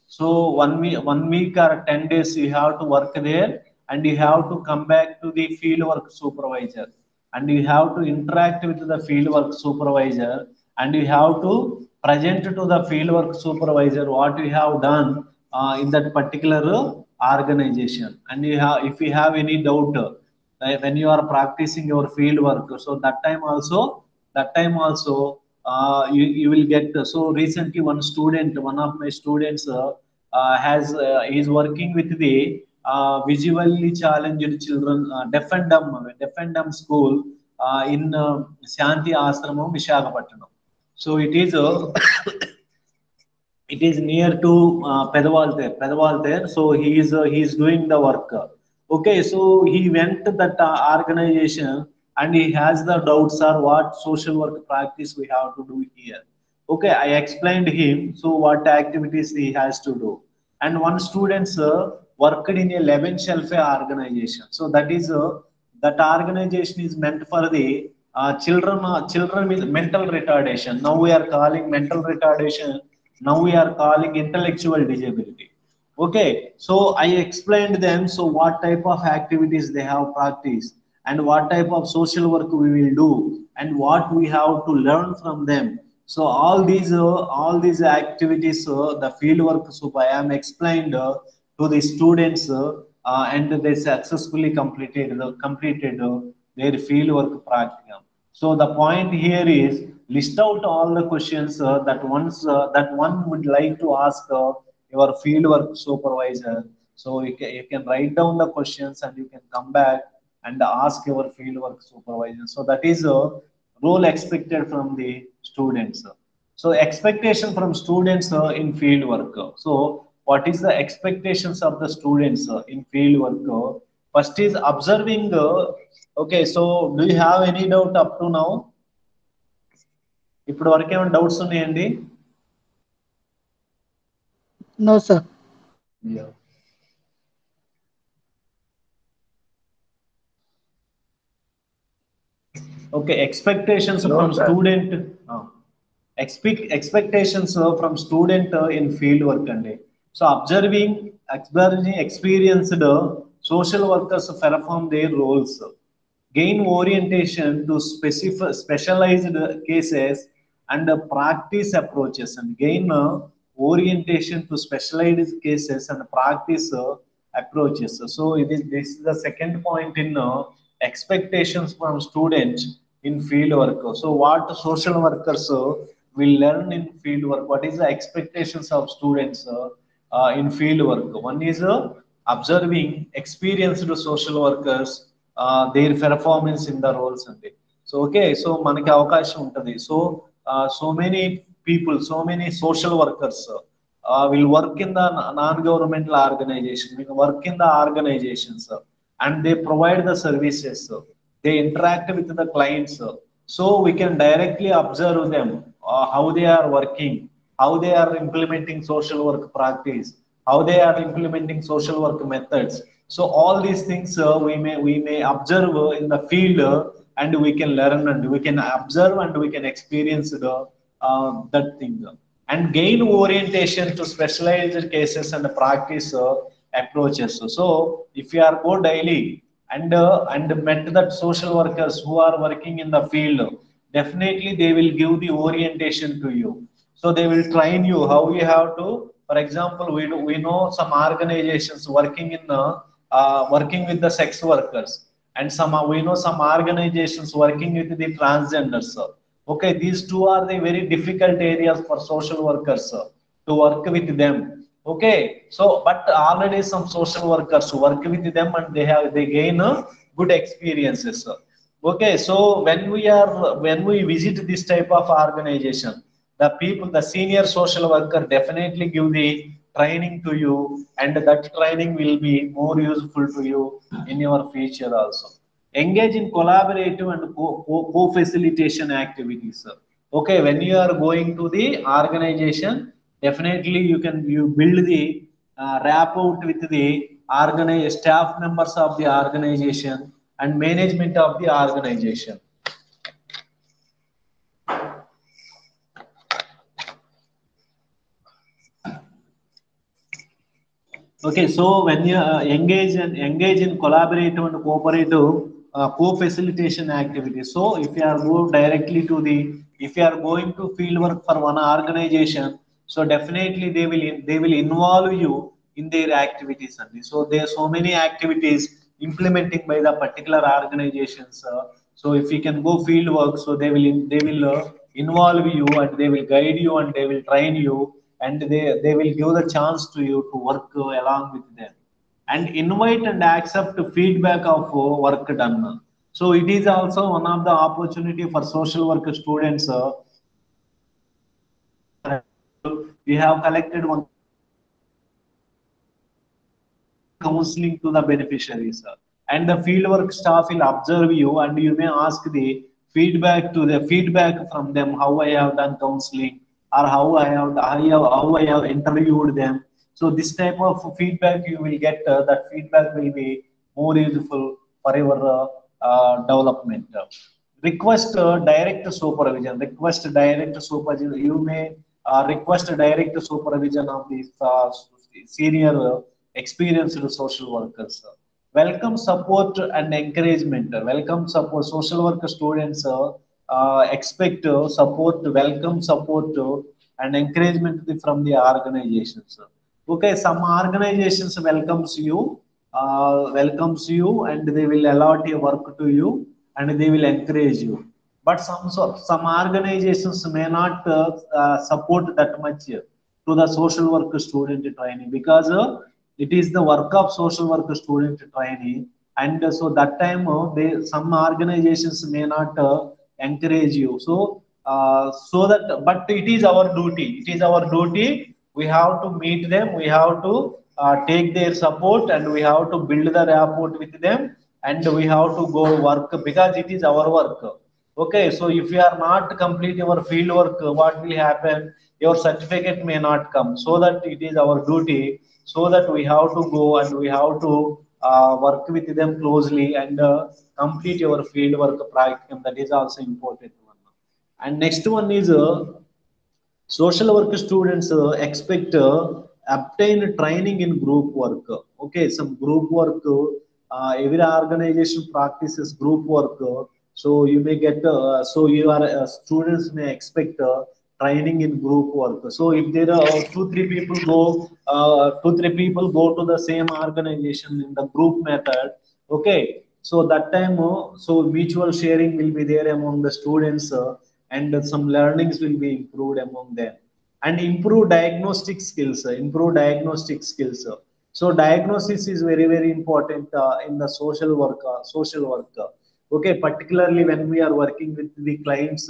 So 1 week or 10 days you have to work there, and you have to come back to the fieldwork supervisor, and you have to interact with the fieldwork supervisor, and you have to present to the fieldwork supervisor what you have done in that particular organization. And you have, if you have any doubt when you are practicing your field work, so that time also you will get. So recently one of my students has is working with the visually challenged children, deaf and dumb school in Shanti Ashramam, Visakhapatnam. So it is it is near to Pedawal there. So he is doing the work. Okay, so he went to that organization, and he has the doubts or what social work practice we have to do here. Okay, I explained him. So what activities he has to do, and one student worked in a 11 shelf organization. So that organization is meant for the children with mental retardation. Now we are calling mental retardation. Now we are calling intellectual disability. Okay, so I explained them. So what type of activities they have practiced, and what type of social work we will do, and what we have to learn from them. So all these activities, the field work, so I am explained to the students, and they successfully completed their field work practicum. So the point here is list out all the questions that one would like to ask your fieldwork supervisor. So you can write down the questions, and you can come back and ask your fieldwork supervisor. So that is a role expected from the students. So expectation from students in fieldwork. So what is the expectations of the students in fieldwork? First is observing. Okay, so do you have any doubt up to now? ఇప్పుడు వరకు ఏమైనా doubts ఉన్నాయండి? No, sir. Yeah. Okay, expectations No, from sir. student. Expectations from student in field work అండి. So observing experienced social workers perform their roles, gain orientation to specialized cases, and practice approaches, and gain orientation to specialized cases and practice approaches. So this is the second point in expectations from students in field work. So what social workers will learn in field work? What is the expectations of students in field work? One is observing experienced social workers, their performance in the roles అండి. So okay, so మనకి అవకాశం ఉంటుంది. So so many people, so many social workers will work in the non-governmental organization, will work in the organizations, and they provide the services. They interact with the clients. So we can directly observe them, how they are working, how they are implementing social work practice, how they are implementing social work methods. So all these things we may observe in the field, and we can learn, and we can observe, and we can experience that thing, and gain orientation to specialized cases and practice approaches. So if you are go daily and met that social workers who are working in the field, definitely they will give the orientation to you. So they will train you how you have to. For example, we know some organizations working with the sex workers, and we know some organizations working with the transgenders. Okay, these two are the very difficult areas for social workers to work with them. Okay, so but already some social workers work with them and they gain good experiences. Okay, so when we visit this type of organization, the people, the senior social worker definitely give the training to you, and that training will be more useful to you in your future also. Engage in collaborative and co-facilitation activities. Okay, when you are going to the organization, definitely you build the rapport with the staff members of the organization and management of the organization. Okay, so when you engage in collaborative and cooperative co-facilitation activities. So if you are go directly to the, if you are going to field work for one organization, so definitely they will involve you in their activities only. So there are so many activities implementing by the particular organizations. So if you can go field work, so they will involve you and they will guide you and they will train you, and they will give the chance to you to work along with them and invite and accept feedback of work done. So it is also one of the opportunity for social work students. For example, we have collected one provide counseling to the beneficiaries. And the fieldwork staff will observe you and you may ask the feedback from them, how I have done counseling or how I have interviewed them. So this type of feedback you will get, that feedback will be more useful for your development. Request direct supervision. Request direct supervision. You may request direct supervision of these senior experienced social workers. Welcome support and encouragement. Welcome support. Social worker students expect support, welcome support and encouragement from the organizations. Okay, some organizations welcomes you, and they will allot your work to you, and they will encourage you. But some organizations may not support that much to the social work student training, because it is the work of social work student training, and so that time they some organizations may not encourage you. So that, but it is our duty, we have to meet them, we have to take their support, and we have to build the rapport with them, and we have to go work because it is our work. Okay, so if you are not complete your field work, what will happen? Your certificate may not come. So that it is our duty. So that we have to go and we have to work with them closely and complete your field work practicum. That is also important one. And next one is social work students expect obtain training in group work. Okay, some group work, every organization practices group work. So you may get so you are students may expect training in group work. So if there are two three people go to the same organization in the group method. Okay, so that time so mutual sharing will be there among the students, and some learnings will be improved among them, and improve diagnostic skills. So diagnosis is very important in the social work. Okay, particularly when we are working with the clients,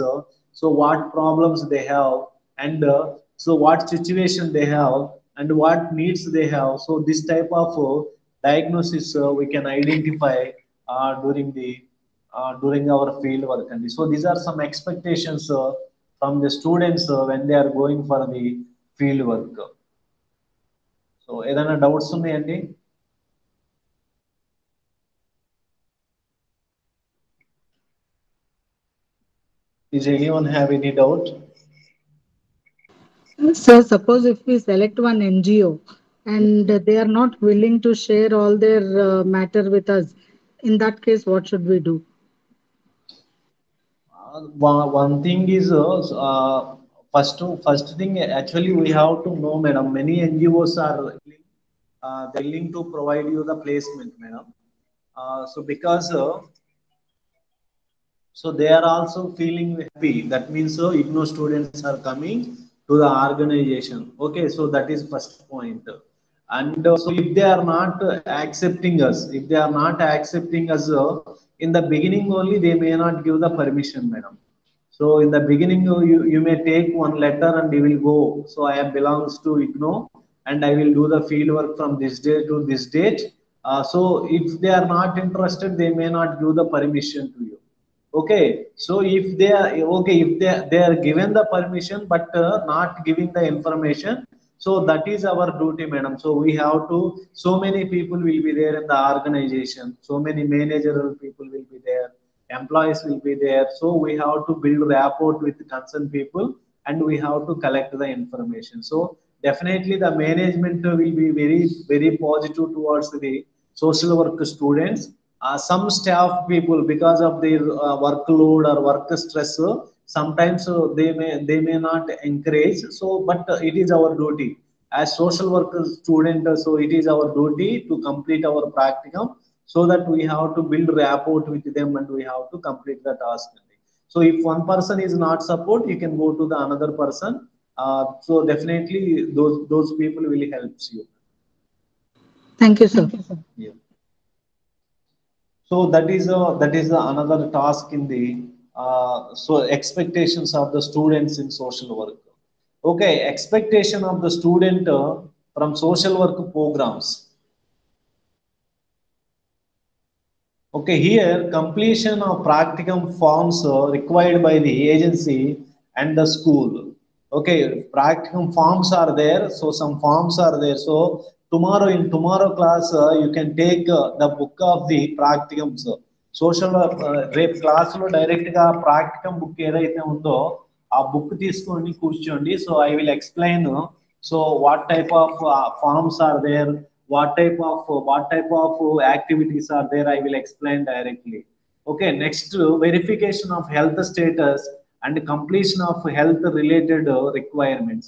so what problems they have, and so what situation they have, and what needs they have. So this type of diagnosis we can identify during our field work. And so these are some expectations from the students when they are going for the field work. So ఏదైనా doubts ఉన్నాయండి? Is anyone have any doubt? So suppose if we select one NGO and they are not willing to share all their matter with us, in that case, what should we do? One thing is first thing actually we have to know, madam. Many NGOs are willing to provide you the placement, madam. So because So they are also feeling happy. That means IGNO students are coming to the organization. Okay, so that is first point. And so if they are not accepting us, if they are not accepting us in the beginning only, they may not give the permission, madam. So in the beginning, you may take one letter and you will go. So I am belongs to IGNO and I will do the field work from this day to this date. So if they are not interested, they may not give the permission to you. Okay, so if they are okay, if they are given the permission but not giving the information, so that is our duty, madam. So we have to. So many people will be there in the organization. So many managerial people will be there. Employees will be there. So we have to build rapport with concerned people, and we have to collect the information. So definitely the management will be very positive towards the social work students. Some staff people, because of their workload or work stress, sometimes they may not encourage. So but it is our duty as social worker student, so it is our duty to complete our practicum, so that we have to build rapport with them and we have to complete the task. So if one person is not support, you can go to the another person. So definitely those people will help you. Thank you, sir. Yeah. So that is another task in the so expectations of the students in social work. Okay, expectation of the student from social work programs. Okay, here completion of practicum forms required by the agency and the school. Okay, practicum forms are there, so some forms are there. So tomorrow in tomorrow class, you can take the book of the practicums. Social రేపు క్లాసులో డైరెక్ట్గా ప్రాక్టికం book ఏదైతే ఉందో ఆ book తీసుకొని కూర్చోండి. So I will explain. So what type of forms are there, what type of activities are there, I will explain directly. Okay, next, verification of health status and completion of health related requirements.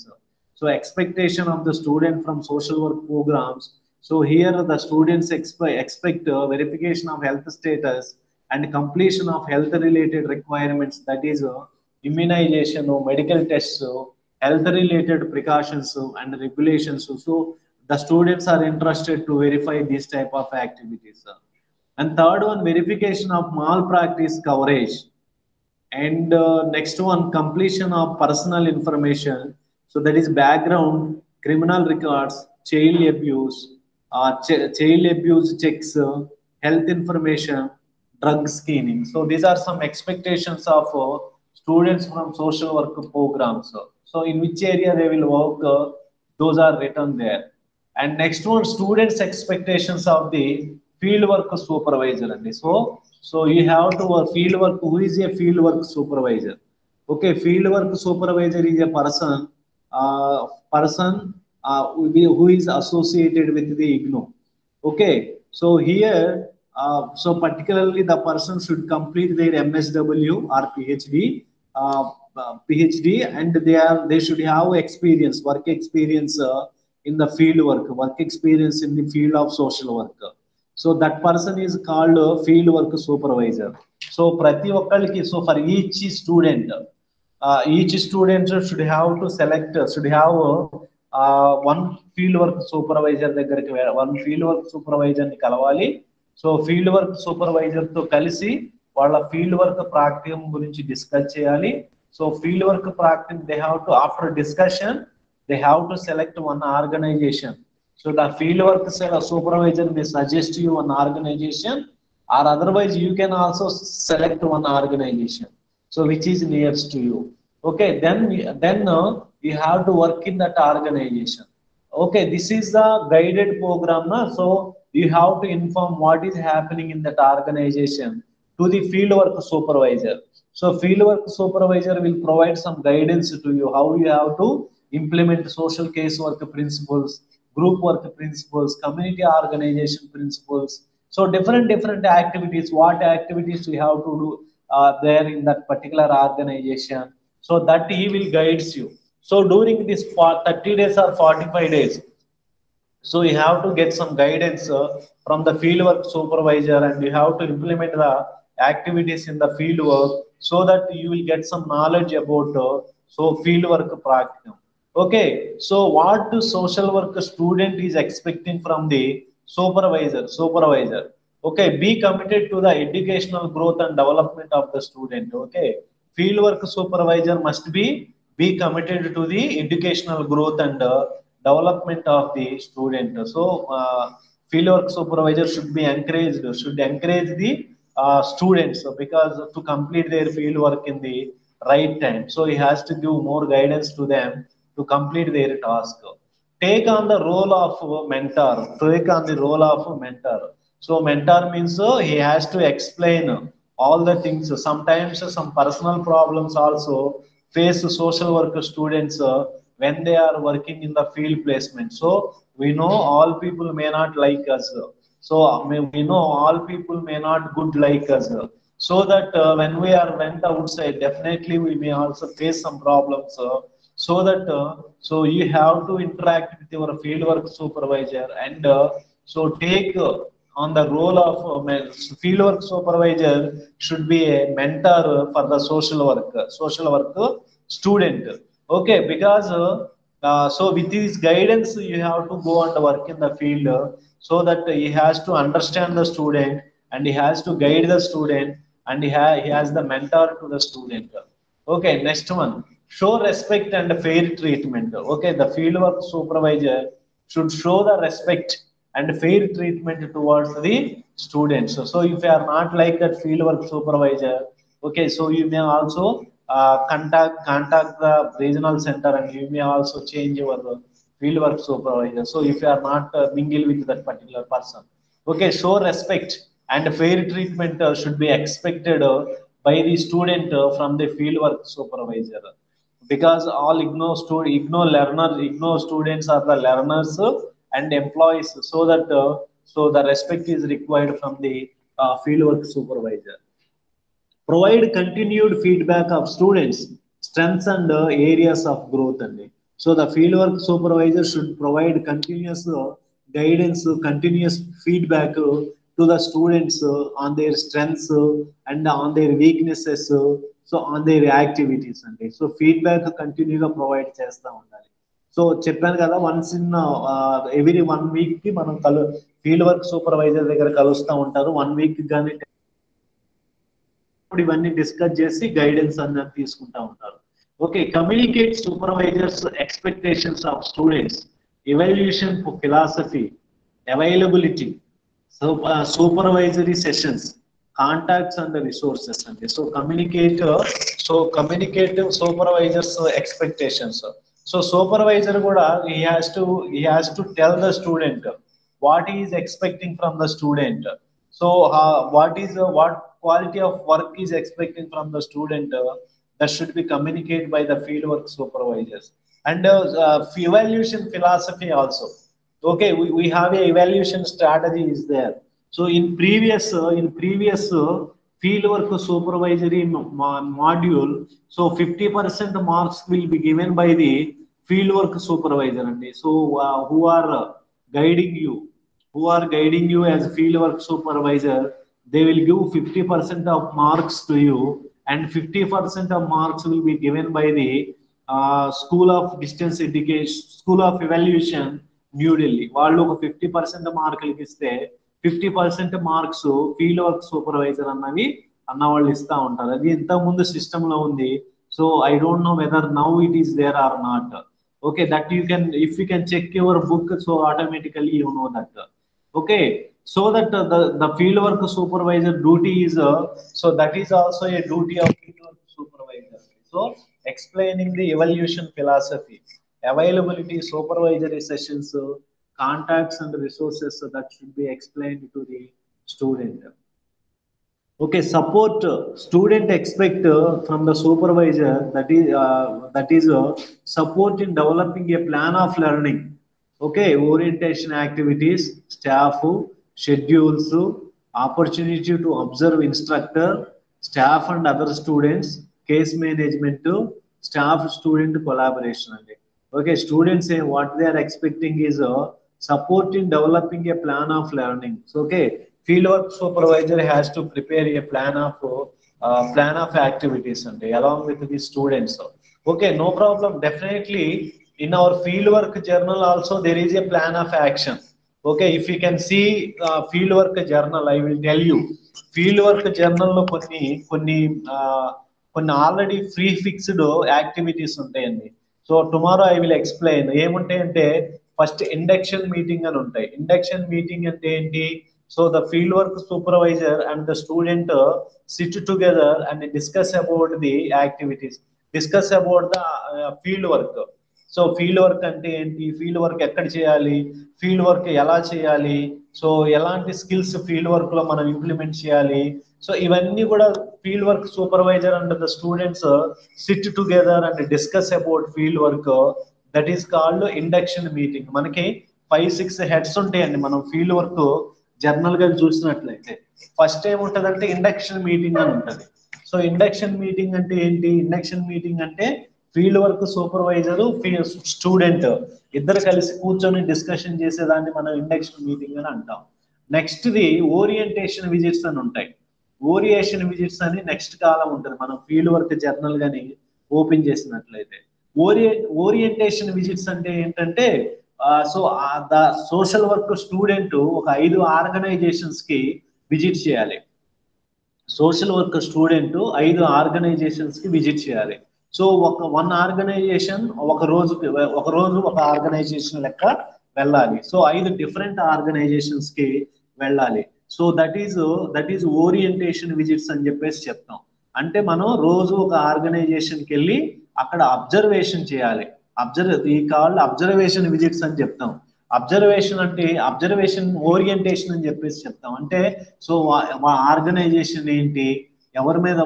So expectation of the student from social work programs. So here the students expect verification of health status and completion of health related requirements, that is immunization or medical tests, health related precautions and regulations. So the students are interested to verify these type of activities. And third one, verification of malpractice coverage. And next one, completion of personal information. So that is background, criminal records, child abuse checks, health information, drug screening. So these are some expectations of students from social work programs. So in which area they will work, those are written there. And next one, students expectations of the field work supervisor. And so you have to field work. Who is a field work supervisor? Okay, field work supervisor is a person who is associated with the IGNO. Okay, so here, so particularly the person should complete their MSW or PhD, and they should have experience, work experience in the field work experience in the field of social work. So that person is called a field work supervisor. So prati okkaliki, so for each student should have to select, should have one field work supervisor దగ్గరికి one field work supervisor ని కలవాలి. So field work supervisor తో కలిసి వాళ్ళ field work ప్రాక్టికం గురించి discuss చేయాలి. So field work practicum they have to, after discussion they have to select one organization. So the field work supervisor may suggest you one organization, or otherwise you can also select one organization, so which is nearest to you. Okay, then you have to work in that organization. Okay, this is the guided program, so you have to inform what is happening in that organization to the field work supervisor. So field work supervisor will provide some guidance to you how you have to implement social case work principles, group work principles, community organization principles. So different activities, what activities you have to do there in that particular organization, so that he will guides you. So during this 30 days or 45 days, so you have to get some guidance from the fieldwork supervisor, and you have to implement the activities in the field work, so that you will get some knowledge about so field work practicum. Okay, so what the social work student is expecting from the supervisor? Supervisor, okay, be committed to the educational growth and development of the student. Okay, fieldwork supervisor must be committed to the educational growth and development of the student. So fieldwork supervisor should encourage the students, because to complete their field work in the right time. So he has to give more guidance to them to complete their task. Take on the role of mentor. Take on the role of mentor. So mentor means he has to explain all the things. Sometimes some personal problems also face social work students when they are working in the field placement. So we know all people may not like us. So we know all people may not good like us. So that when we are went outside, definitely we may also face some problems. So that so you have to interact with your fieldwork supervisor, and so take on the role of fieldwork supervisor should be a mentor for the social work student. Okay, because so with his guidance you have to go and work in the field, so that he has to understand the student, and he has to guide the student, and he has the mentor to the student. Okay, next one. Show respect and fair treatment. Okay, the fieldwork supervisor should show the respect and fair treatment towards the students. So if you are not like that fieldwork supervisor, okay, so you may also contact the regional center, and you may also change your fieldwork supervisor. So if you are not mingle with that particular person, okay, show respect and fair treatment should be expected by the student from the fieldwork supervisor, because all IGNO students are the learners and employees, so that so the respect is required from the fieldwork supervisor. Provide continued feedback of students strengths and areas of growth అండి. So the fieldwork supervisor should provide continuous guidance, continuous feedback to the students on their strengths and on their weaknesses, so on their activities అండి. So feedback కంటిన్యూగా provide చేస్తూ ఉండాలి. So చెప్పాను కదా, once in every 1 week కి మనం field work supervisor దగ్గర కలుస్తూ ఉంటారు. 1 week కానీ ఇవన్నీ డిస్కస్ చేసి గైడెన్స్ అన్నది తీసుకుంటా ఉంటారు. Okay, communicate supervisors expectations of students, evaluation philosophy, availability, so supervisory sessions, contacts and resources అండి. So communicative supervisors expectations. So supervisor కూడా he has to tell the student what he is expecting from the student. So what quality of work is expecting from the student, that should be communicated by the fieldwork supervisors. And evaluation philosophy also. Okay, we have a evaluation strategy is there. So in previous fieldwork supervisory module, so 50% marks will be given by the fieldwork supervisor, and so guiding you who are guiding you as fieldwork supervisor, they will give 50% of marks to you, and 50% of marks will be given by the school of distance education, school of evaluation, new Delhi. వాళ్ళు ఒక 50% మార్కులకి ఇస్తే 50% marks field work supervisor అన్న వాళ్ళు ఇస్తా ఉంటారు. అది ఇంతకు ముందు సిస్టమ్ లో ఉంది. So I don't know whether now it is there or not. Okay, that you can, if you can check your book, so automatically you know that. Okay, so that the fieldwork supervisor duty is so that is also a duty of fieldwork supervisor. So explaining the evaluation philosophy, availability, supervisory sessions, contacts and resources, so that should be explained to the student. Okay, support student expect from the supervisor, that is support in developing a plan of learning. Okay, orientation activities, staff, schedules, opportunity to observe instructor, staff and other students, case management, staff student collaboration. Okay, students say what they are expecting is support in developing a plan of learning. So okay, Fieldwork supervisor has to prepare a plan of activities and along with the students. Okay, no problem. Definitely, in our fieldwork journal also there is a plan of action. Okay, if you can see fieldwork journal, I will tell you. Fieldwork journal లో కొన్ని already free fixed activities ఉంటాయండి. So tomorrow I will explain ఏముంటాయంటే first induction meeting అని ఉంటాయి. Induction meeting అంటే ఏంటి? So the field work supervisor and the student sit together and discuss about the activities, discuss about the field work. So field work అంటే ఏంటి, field work ఎక్కడ చేయాలి, field work ఎలా చేయాలి, సో ఎలాంటి స్కిల్స్ ఫీల్డ్ వర్క్ లో మనం implement చేయాలి. సో ఇవన్నీ కూడా field work supervisor and the students SIT together and discuss about field work. That is called induction meeting. మనకి 5-6 హెడ్స్ ఉంటాయండి. మనం ఫీల్డ్ వర్క్ జర్నల్ గా చూసినట్లయితే ఫస్ట్ ఏముంటదంటే ఇండక్షన్ మీటింగ్ అని ఉంటది. సో ఇండక్షన్ మీటింగ్ అంటే ఏంటి? ఇండక్షన్ మీటింగ్ అంటే ఫీల్డ్ వర్క్ సూపర్వైజరు స్టూడెంట్ ఇద్దరు కలిసి కూర్చొని డిస్కషన్ చేసేదాన్ని మనం ఇండక్షన్ మీటింగ్ అని అంటాం. నెక్స్ట్ ది ఓరియంటేషన్ విజిట్స్ అని ఉంటాయి. ఓరియేషన్ విజిట్స్ అని నెక్స్ట్ కాలం ఉంటుంది మనం ఫీల్డ్ వర్క్ జర్నల్ గాని ఓపెన్ చేసినట్లయితే. ఓరియంటేషన్ విజిట్స్ అంటే ఏంటంటే so the social work student ఒక 5 ఆర్గనైజేషన్స్ కి విజిట్ చేయాలి. సోషల్ వర్క్ స్టూడెంట్ 5 ఆర్గనైజేషన్స్ కి విజిట్ చేయాలి. సో వన్ ఆర్గనైజేషన్ ఒక రోజు ఒక ఆర్గనైజేషన్ లెక్క వెళ్ళాలి. సో 5 డిఫరెంట్ ఆర్గనైజేషన్స్ కి వెళ్ళాలి. So that is orientation visits అని చెప్పేసి చెప్తాం. అంటే మనం రోజు ఒక ఆర్గనైజేషన్ కి వెళ్ళి అక్కడ అబ్జర్వేషన్ చేయాలి. ఈ కాల్డ్ అబ్జర్వేషన్ విజిట్స్ అని చెప్తాం. అబ్జర్వేషన్ అంటే అబ్జర్వేషన్ ఓరియంటేషన్ అని చెప్పేసి చెప్తాం. అంటే సో ఆర్గనైజేషన్ ఏంటి, ఎవరి మీద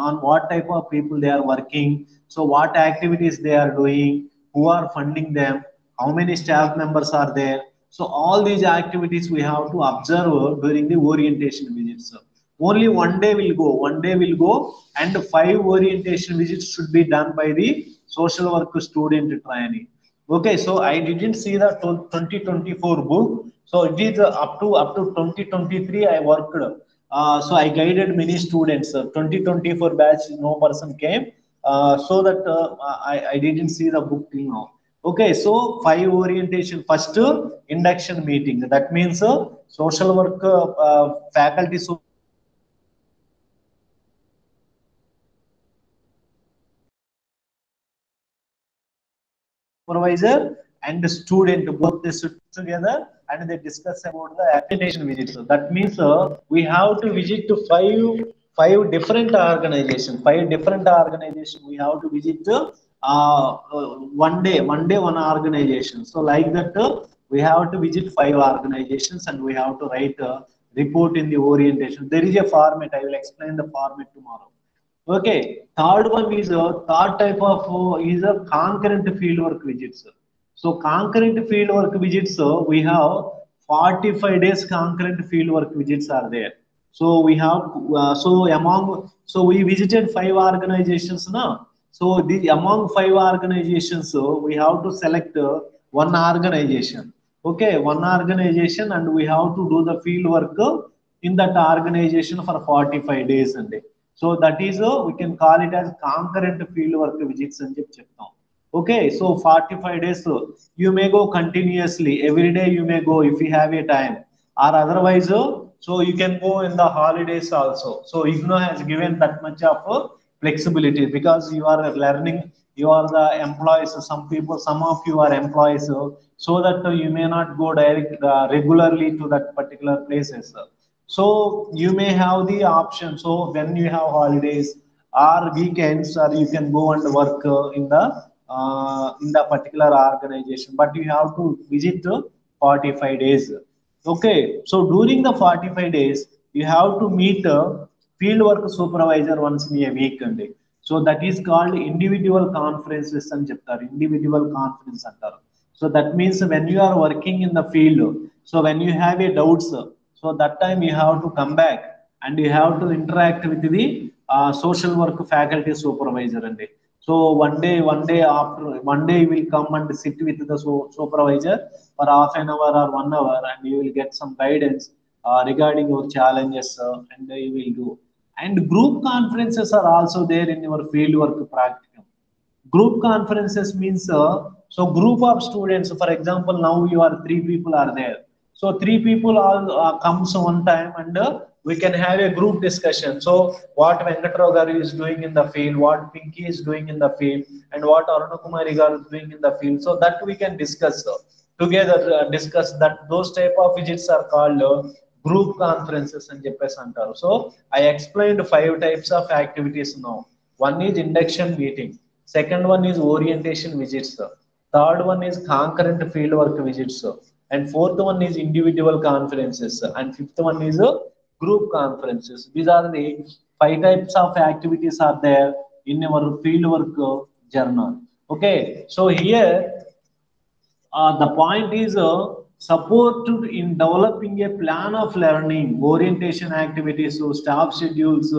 on what type of people they are working, so what activities they are doing, who are funding them, how many staff members are there. So all these activities we have to observe during the orientation visits. Only one day will go and 5 orientation visits should be done by the social work student trainee. Okay, so I didn't see the 2024 book. So it is up to 2023 I worked. So I guided many students. 2024 batch no person came, so that I didn't see the book till now. Okay, so 5 orientation. First induction meeting, that means social work faculty supervisor and the student both they sit together and they discuss about the application visits. So that means we have to visit to five different organizations. We have to visit one day one organization. So like that we have to visit 5 organizations and we have to write a report in the orientation. There is a format. I will explain the format tomorrow. Okay, third one is third type of is a concurrent field work visits. So concurrent field work visits, we have 45 days concurrent field work visits are there. So we have so we visited 5 organizations now. So among 5 organizations, we have to select one organization. Okay, one organization, and we have to do the field work in that organization for 45 days and day. So that is we can call it as concurrent field work visits and cheptam. Okay, so 45 days you may go continuously every day, you may go if you have a time, or otherwise so you can go in the holidays also. So IGNO has given that much of flexibility because you are learning, you are the employees, some of you are employees, so that you may not go direct regularly to that particular places. So you may have the option. So when you have holidays or weekends, or you can go and work in the particular organization, but you have to visit 45 days. Okay, so during the 45 days you have to meet a field work supervisor once in a week and day. So that is called individual conferences and chapter individual conference center. So that means when you are working in the field, so when you have a doubts, so that time you have to come back and you have to interact with the social work faculty supervisor and day. So one day you will come and sit with the supervisor for half an hour or 1 hour, and you will get some guidance. regarding your challenges, and you will do. And group conferences are also there in your fieldwork practicum. Group conferences means so group of students. For example, now you are three people are there. So three people all comes one time, and we can have a group discussion. So what Venkatrao garu is doing in the field, what Pinky is doing in the field, and what Aruna Kumari garu is doing in the field. So that we can discuss together. Discuss that those type of visits are called group conferences అని చెప్పేసి అంటారు. So I explained five types of activities now. One is induction meeting. Second one is orientation visits. Third one is concurrent fieldwork visits. And fourth one is individual conferences. And fifth one is group conferences. These are the five types of activities are there in our fieldwork journal. Okay, so here the point is support in developing a plan of learning, orientation activities, so staff schedules.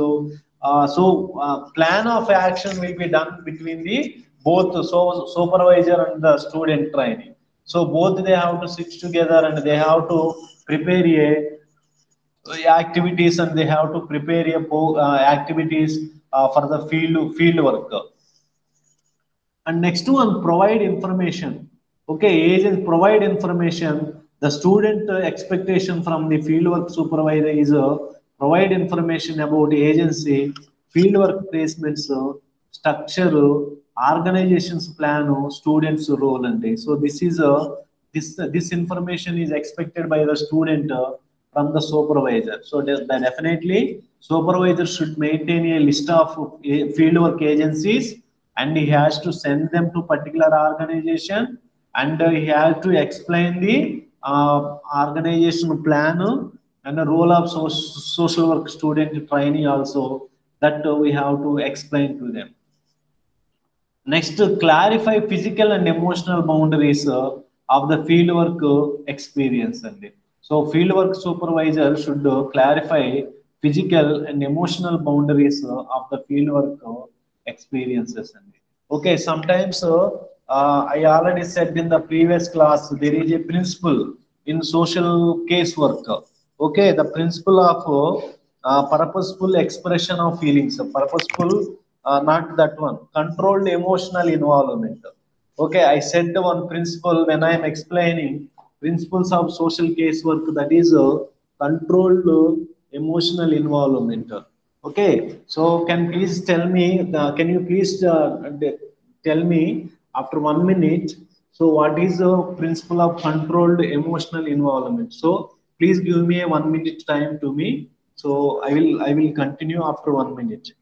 Plan of action will be done between the both supervisor and the student training. So both they have to sit together and they have to prepare activities, and they have to prepare activities for the field work. And next one, provide information. Okay, agents provide information. The student expectation from the fieldwork supervisor is provide information about agency, fieldwork placements, structure, organization's plan, students' role, and so this is this information is expected by the student from the supervisor. So definitely supervisor should maintain a list of fieldwork agencies, and he has to send them to particular organization, and he has to explain the organization plan and the role of social work student training also, that we have to explain to them. Next, clarify physical and emotional boundaries of the fieldwork experience. And so, fieldwork supervisor should clarify physical and emotional boundaries of the fieldwork experiences. And okay, sometimes I already said in the previous class there is a principle in social casework. Okay, the principle of purposeful expression of feelings, purposeful, not that one, controlled emotional involvement. Okay, I said the one principle when I am explaining principles of social casework, that is controlled emotional involvement. Okay, so can you please tell me after 1 minute? So, what is the principle of controlled emotional involvement? So, please give me a 1 minute time to me. So, I will continue after 1 minute.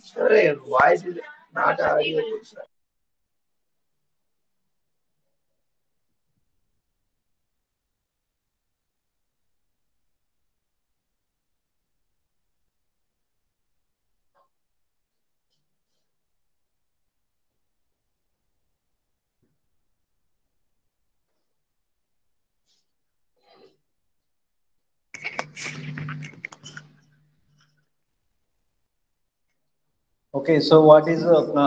Sorry, voice is not audio. Okay, so what is the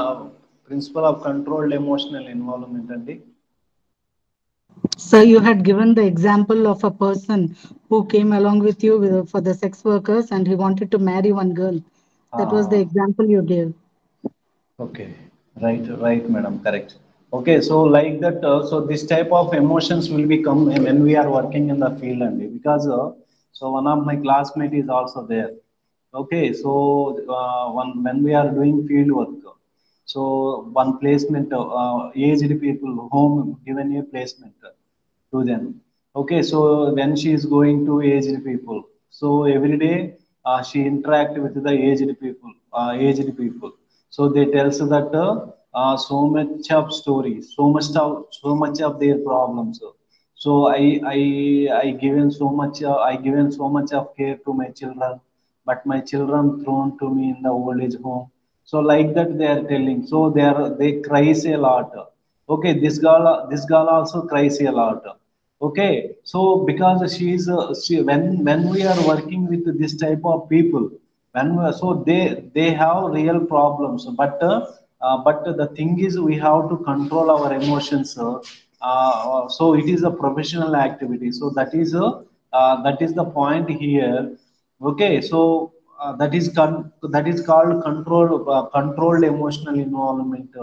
principle of controlled emotional involvement, Andy? So you had given the example of a person who came along with you for the sex workers and he wanted to marry one girl. That was the Ah, example you gave. okay, right, madam, correct. Okay, so like that, so this type of emotions will become when we are working in the field, Andy, because so one of my classmate is also there. Okay, so one when we are doing field work, so one placement, aged people home given a placement to them. Okay, so when she is going to aged people, so every day she interact with the aged people. So they tells that so much of stories, so much of their problems. So I given so much I given so much of care to my children, but my children thrown to me in the old age home. So like that they are telling. So they cries a lot. Okay, this girl also cries a lot. Okay, so because when we are working with this type of people, so they have real problems, but the thing is we have to control our emotions. So it is a professional activity. So that is the point here. Okay, so that is called controlled emotional involvement.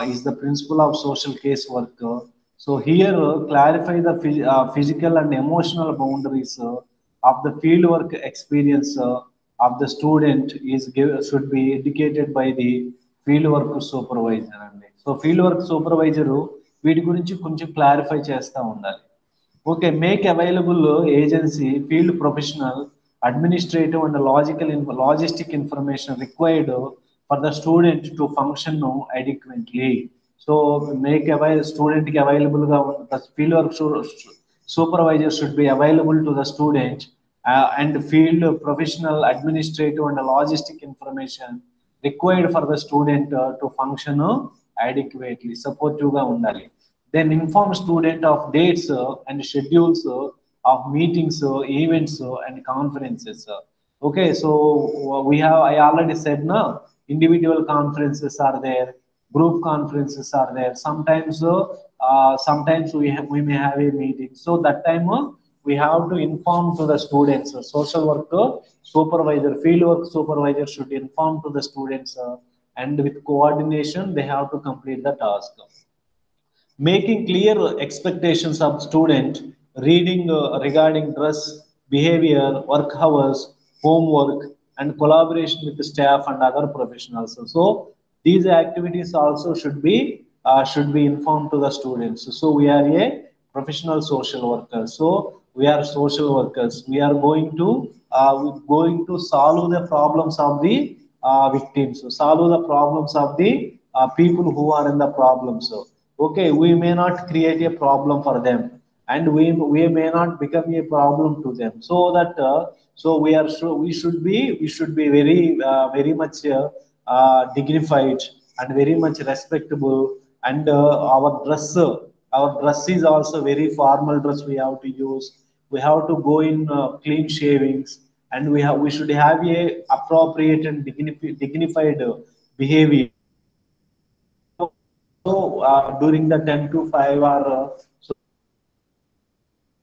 Is the principle of social case work. So here, clarify the physical and emotional boundaries of the fieldwork experience of the student should be indicated by the fieldwork supervisor. అండి so field work supervisor వీటి గురించి కొంచెం clarify చేస్తూ ఉండాలి. Okay, make available agency, field professional, administrative and logistic information required for the student to function adequately. So make available student available the field work supervisor should be available to the student and field professional, administrative and logistic information required for the student to function adequately. Supportive ga undali. Then inform student of dates and schedules of meetings, events and conferences. Okay, so I already said now, individual conferences are there, group conferences are there. Sometimes we may have a meeting. So that time we have to inform to the students. Social work supervisor, field work supervisor should inform to the students, and with coordination they have to complete the task. Making clear expectations of student, reading regarding dress, behavior, work hours, homework and collaboration with the staff and other professionals. So these activities also should be informed to the students. So we are a professional social worker. So we are social workers. We are going to solve the problems of the victims, solve the problems of the people who are in the problems. So okay, we may not create a problem for them, and we may not become a problem to them. So that so we should be very much dignified and very much respectable. And our dress is also very formal dress we have to use. We have to go in clean shavings, and we should have a appropriate and dignified behavior. So during the 10 to 5 hour, so we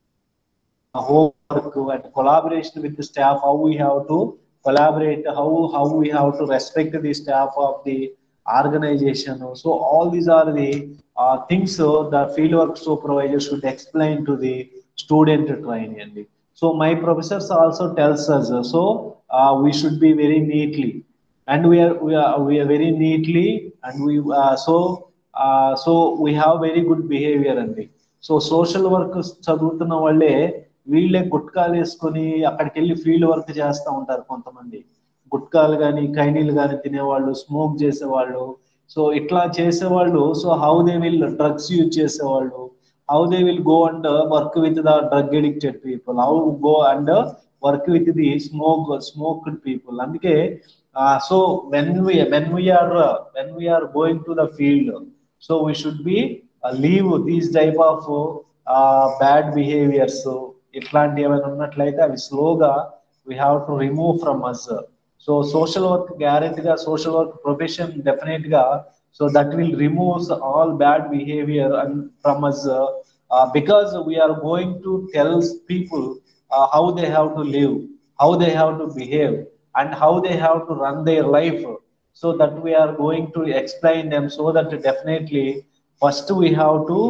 have to do homework and collaboration with the staff, how we have to collaborate, how we have to respect the staff of the organization. So all these are the things the fieldwork supervisor should explain to the student trainee. So my professors also tells us, so we should be very neatly, and we are very neatly, and so we have very good behavior అండి. So social work చదువుతున్న వాళ్ళే వీళ్ళే గుట్కాలు వేసుకొని అక్కడికి వెళ్ళి field work చేస్తూ ఉంటారు కొంతమంది. గుట్కాలు కానీ కైనీలు కానీ తినేవాళ్ళు, స్మోక్ చేసేవాళ్ళు. సో ఇట్లా చేసేవాళ్ళు, so how they will drugs use చేసేవాళ్ళు, how they will go and work with the drug addicted people, how go and work with the smoked people. అందుకే so when we are going to the field, so we should be leave these type of bad behaviors. So ఇట్లాంటి ఏమైనా ఉన్నట్లయితే అవి స్లోగా we have to remove from us. So social work గ్యారెంటీగా social work profession డెఫినెట్గా so that will removes all bad behaviour and from us because we are going to tell people how they have to live, how they have to behave, and how they have to run their life. So that we are going to explain them, so that definitely first we have to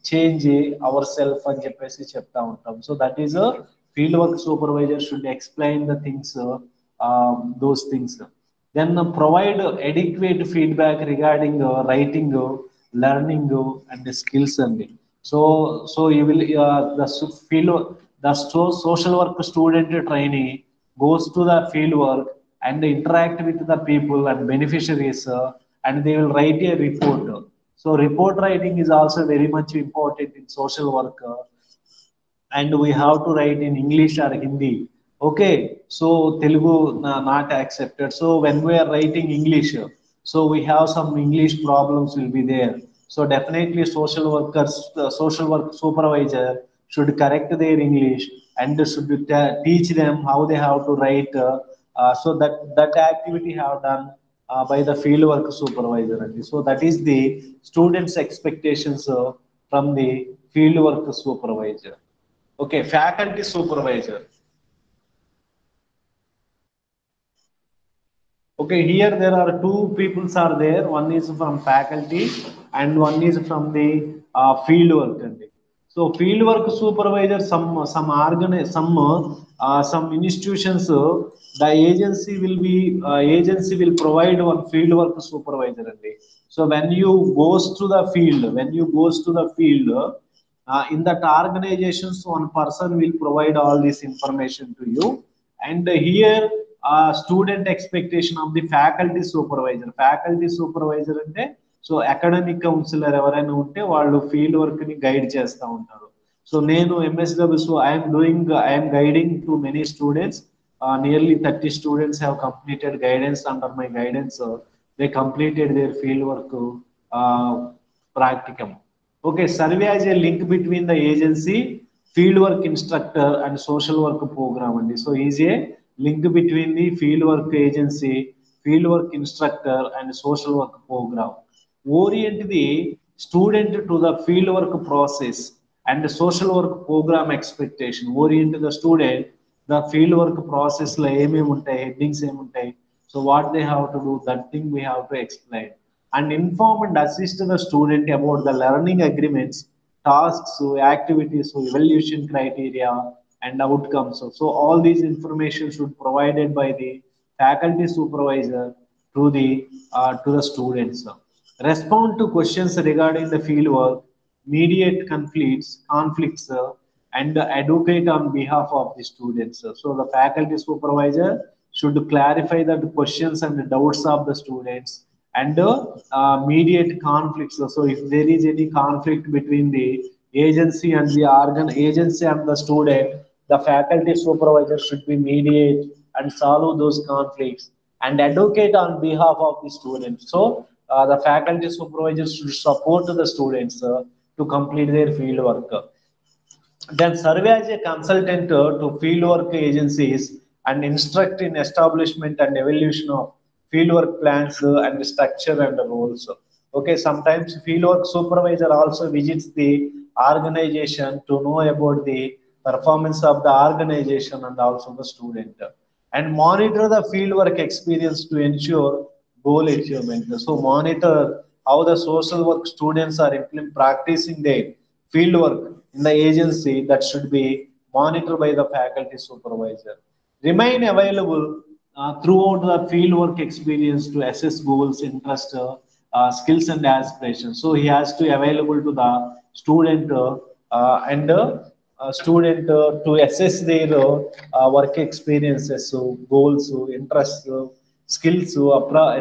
change ourselves అని చెప్పేసి చెప్తా ఉంటాం. So that is a field work supervisor should explain the things, those things. Then provide adequate feedback regarding writing, learning, and the skills only. So you will social work student trainee goes to the field work and interact with the people and beneficiaries, and they will write a report. So report writing is also very much important in social work, and we have to write in English or Hindi. Okay, so Telugu not accepted. So when we are writing English, so we have some English problems will be there. So definitely social workers, social work supervisor should correct their English and should teach them how they have to write. So that activity have done by the field work supervisor. So that is the students' expectations from the field work supervisor. Okay, faculty supervisor. Okay, here there are two peoples are there. One is from faculty and one is from the field work. So field work supervisor, some institutions, the agency will provide one field work supervisor. So when you goes to the field, in that organizations, one person will provide all this information to you. And here student expectation of the faculty supervisor అంటే so academic councillor ఎవరైనా ఉంటే వాళ్ళు field work ని guide చేస్తూ ఉంటారు. So నేను MSW, so I'm guiding to many students. Nearly 30 students have completed guidance under my guidance. They completed their field work practicum. Okay, survey as a link between the agency, field work instructor, and social work program. And so is a link between the field work agency, field work instructor, and social work program. Orient the student to the field work process and the social work program expectation. Orient the student the field work process లో ఏమేమి ఉంటాయి, headings ఏముంటాయి, so what they have to do, that thing we have to explain and inform and assist the student about the learning agreements, tasks, activities, evaluation criteria, and outcomes. So all these information should provided by the faculty supervisor to the students. Respond to questions regarding the field work, mediate conflicts, and advocate on behalf of the students. So the faculty supervisor should clarify the questions and the doubts of the students and mediate conflicts. So if there is any conflict between the agency and the student, the faculty supervisor should be mediate and solve those conflicts and advocate on behalf of the students. So the faculty supervisor should support the students to complete their field work. Then serve as a consultant to fieldwork agencies and instruct in establishment and evaluation of fieldwork plans and structure and roles. Okay, sometimes fieldwork supervisor also visits the organization to know about the performance of the organization and also the student, and monitor the fieldwork experience to ensure goal achievement. So monitor how the social work students are practicing their field work in the agency, that should be monitored by the faculty supervisor. Remain available throughout the field work experience to assess goals, interest, skills, and aspirations. So he has to available to the student and student to assess their work experiences, so goals, so interests, skills,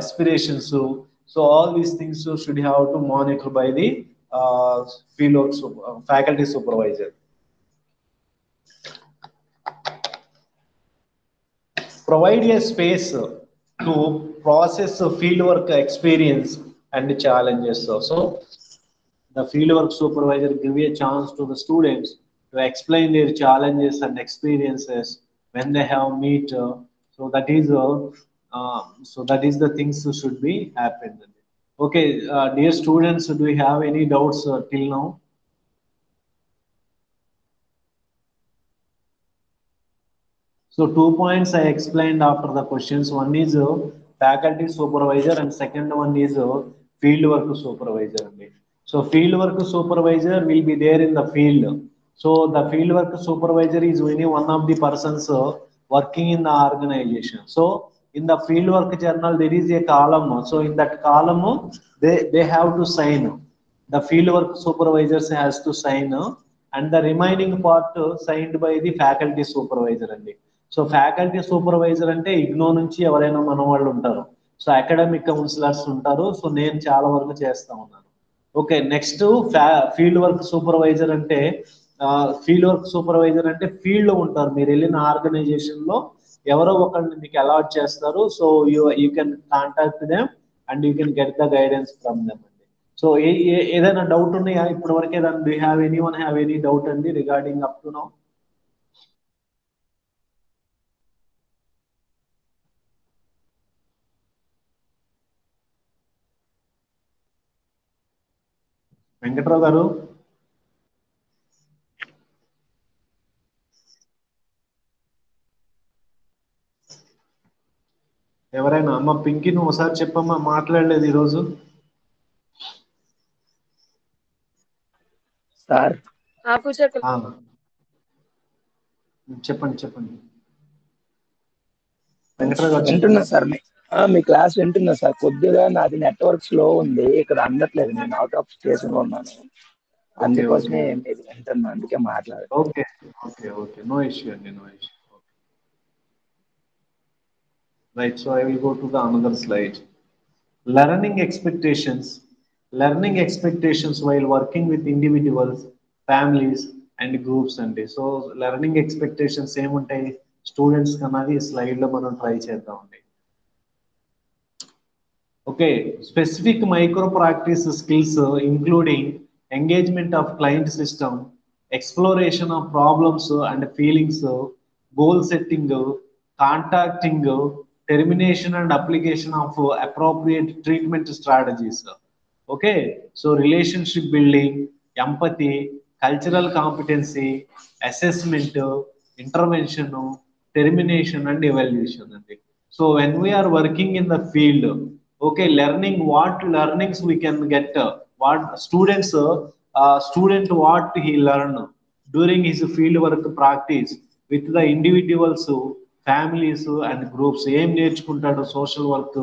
aspirations. So all these things should have to monitor by the faculty supervisor. Provide a space to process fieldwork experience and challenges. So the fieldwork supervisor give a chance to the students to explain their challenges and experiences when they have meet. So that is So that is the things should be happened. Okay, dear students, do you have any doubts till now? So 2 points I explained after the questions. One is faculty supervisor and second one is field work supervisor. So field work supervisor will be there in the field. So the field work supervisor is only one of the persons working in the organization. So in the field work journal there is a column. So in that column they have to sign. The fieldwork supervisors has to sign and the remaining part signed by the faculty supervisor అండి. So faculty supervisor అంటే ఇగ్నో నుంచి ఎవరైనా మన వాళ్ళు ఉంటారు. So academic counsellors ఉంటారు. So నేను చాలా వరకు చేస్తా ఉన్నాను. Okay, next field work supervisor అంటే ఫీల్డ్ వర్క్ సూపర్వైజర్ అంటే ఫీల్డ్ లో ఉంటారు. మీరు వెళ్ళిన ఆర్గనైజేషన్ లో ఎవరో ఒకరిని మీకు అలాట్ చేస్తారు. So you can contact them and you can get the guidance from them. So ఏదైనా డౌట్ ఉన్నాయా ఇప్పటి వరకు? ఏదైనా do have any one have any doubt అండి regarding up to now? Venkatrao garu, ఎవరైనా? అమ్మ పింకీ, నువ్వు ఒకసారి చెప్పమ్మా, మాట్లాడలేదు ఈరోజు. సార్ చెప్పండి చెప్పండి వెంకట్రావు గారు వింటున్నా చెప్పండి. సార్. మీ క్లాస్ వింటున్నా సార్. కొద్దిగా నాది నెట్వర్క్ స్లో ఉంది, ఇక్కడ అందట్లేదు. నేను అవుట్ ఆఫ్ స్టేషన్ లో ఉన్నాను, ఓకే ఓకే అందుకోసమే మీరు వింటున్నా, అందుకే మాట్లాడారు. Okay okay okay, no issue అండి, no issue. Right, so I will go to the another slide. Learning expectations. Learning expectations while working with individuals, families and groups అండి. So learning expectations ఏముంటాయి students కన్నది slide లో మనం try చేద్దామండి. Okay, specific micro practice skills including engagement of client system, exploration of problems and feelings, goal setting, contacting, termination and application of appropriate treatment strategies. Okay, so relationship building, empathy, cultural competency, assessment, intervention, termination and evaluation. So when we are working in the field, okay, learning what learnings we can get, what students student what he learn during his field work practice with the individuals, families and groups ఏం నేర్చుకుంటాడు social work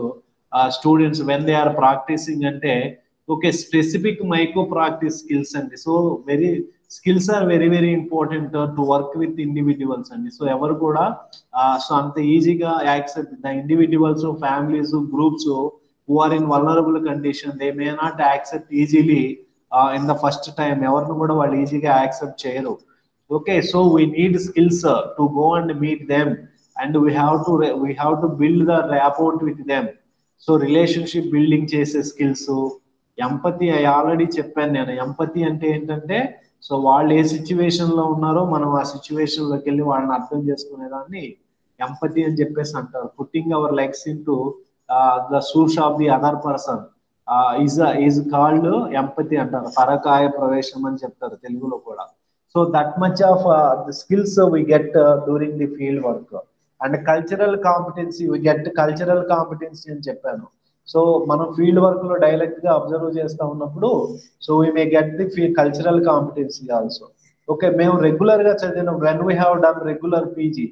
students when they are practicing అంటే okay, specific micro practice skills అండి. So very skills are very very important to work with individuals అండి. So ఎవరు కూడా so అంత ఈజీగా accept the individuals, families, groups who are in vulnerable condition they may not accept easily in the first time. ఎవరిని కూడా వాళ్ళు ఈజీగా accept చేయరు. Okay, so we need skills to go and meet them and we have to build the rapport with them. So relationship building చేసే skills. Empathy I already చెప్పాను నేను. Empathy అంటే ఏంటంటే సో వాళ్ళు ఏ సిచ్యువేషన్ లో ఉన్నారో మనం ఆ సిచ్యువేషన్ లోకి వెళ్ళి వాళ్ళని అర్థం చేసుకునేదాన్ని ఎంపతి అని చెప్పేసి అంటారు. Putting our legs in to the shoes of the other person is called empathy అంటారు. పరకాయ ప్రవేశం అని చెప్తారు తెలుగులో కూడా. So that much of the skills we get during the field work. And cultural competency, we get cultural competency అని చెప్పాను. So మనం ఫీల్డ్ వర్క్ లో డైరెక్ట్ గా అబ్జర్వ్ చేస్తా ఉన్నప్పుడు so we may get the cultural competency also. Okay, మేము regular గా చదివిన when we have done regular PG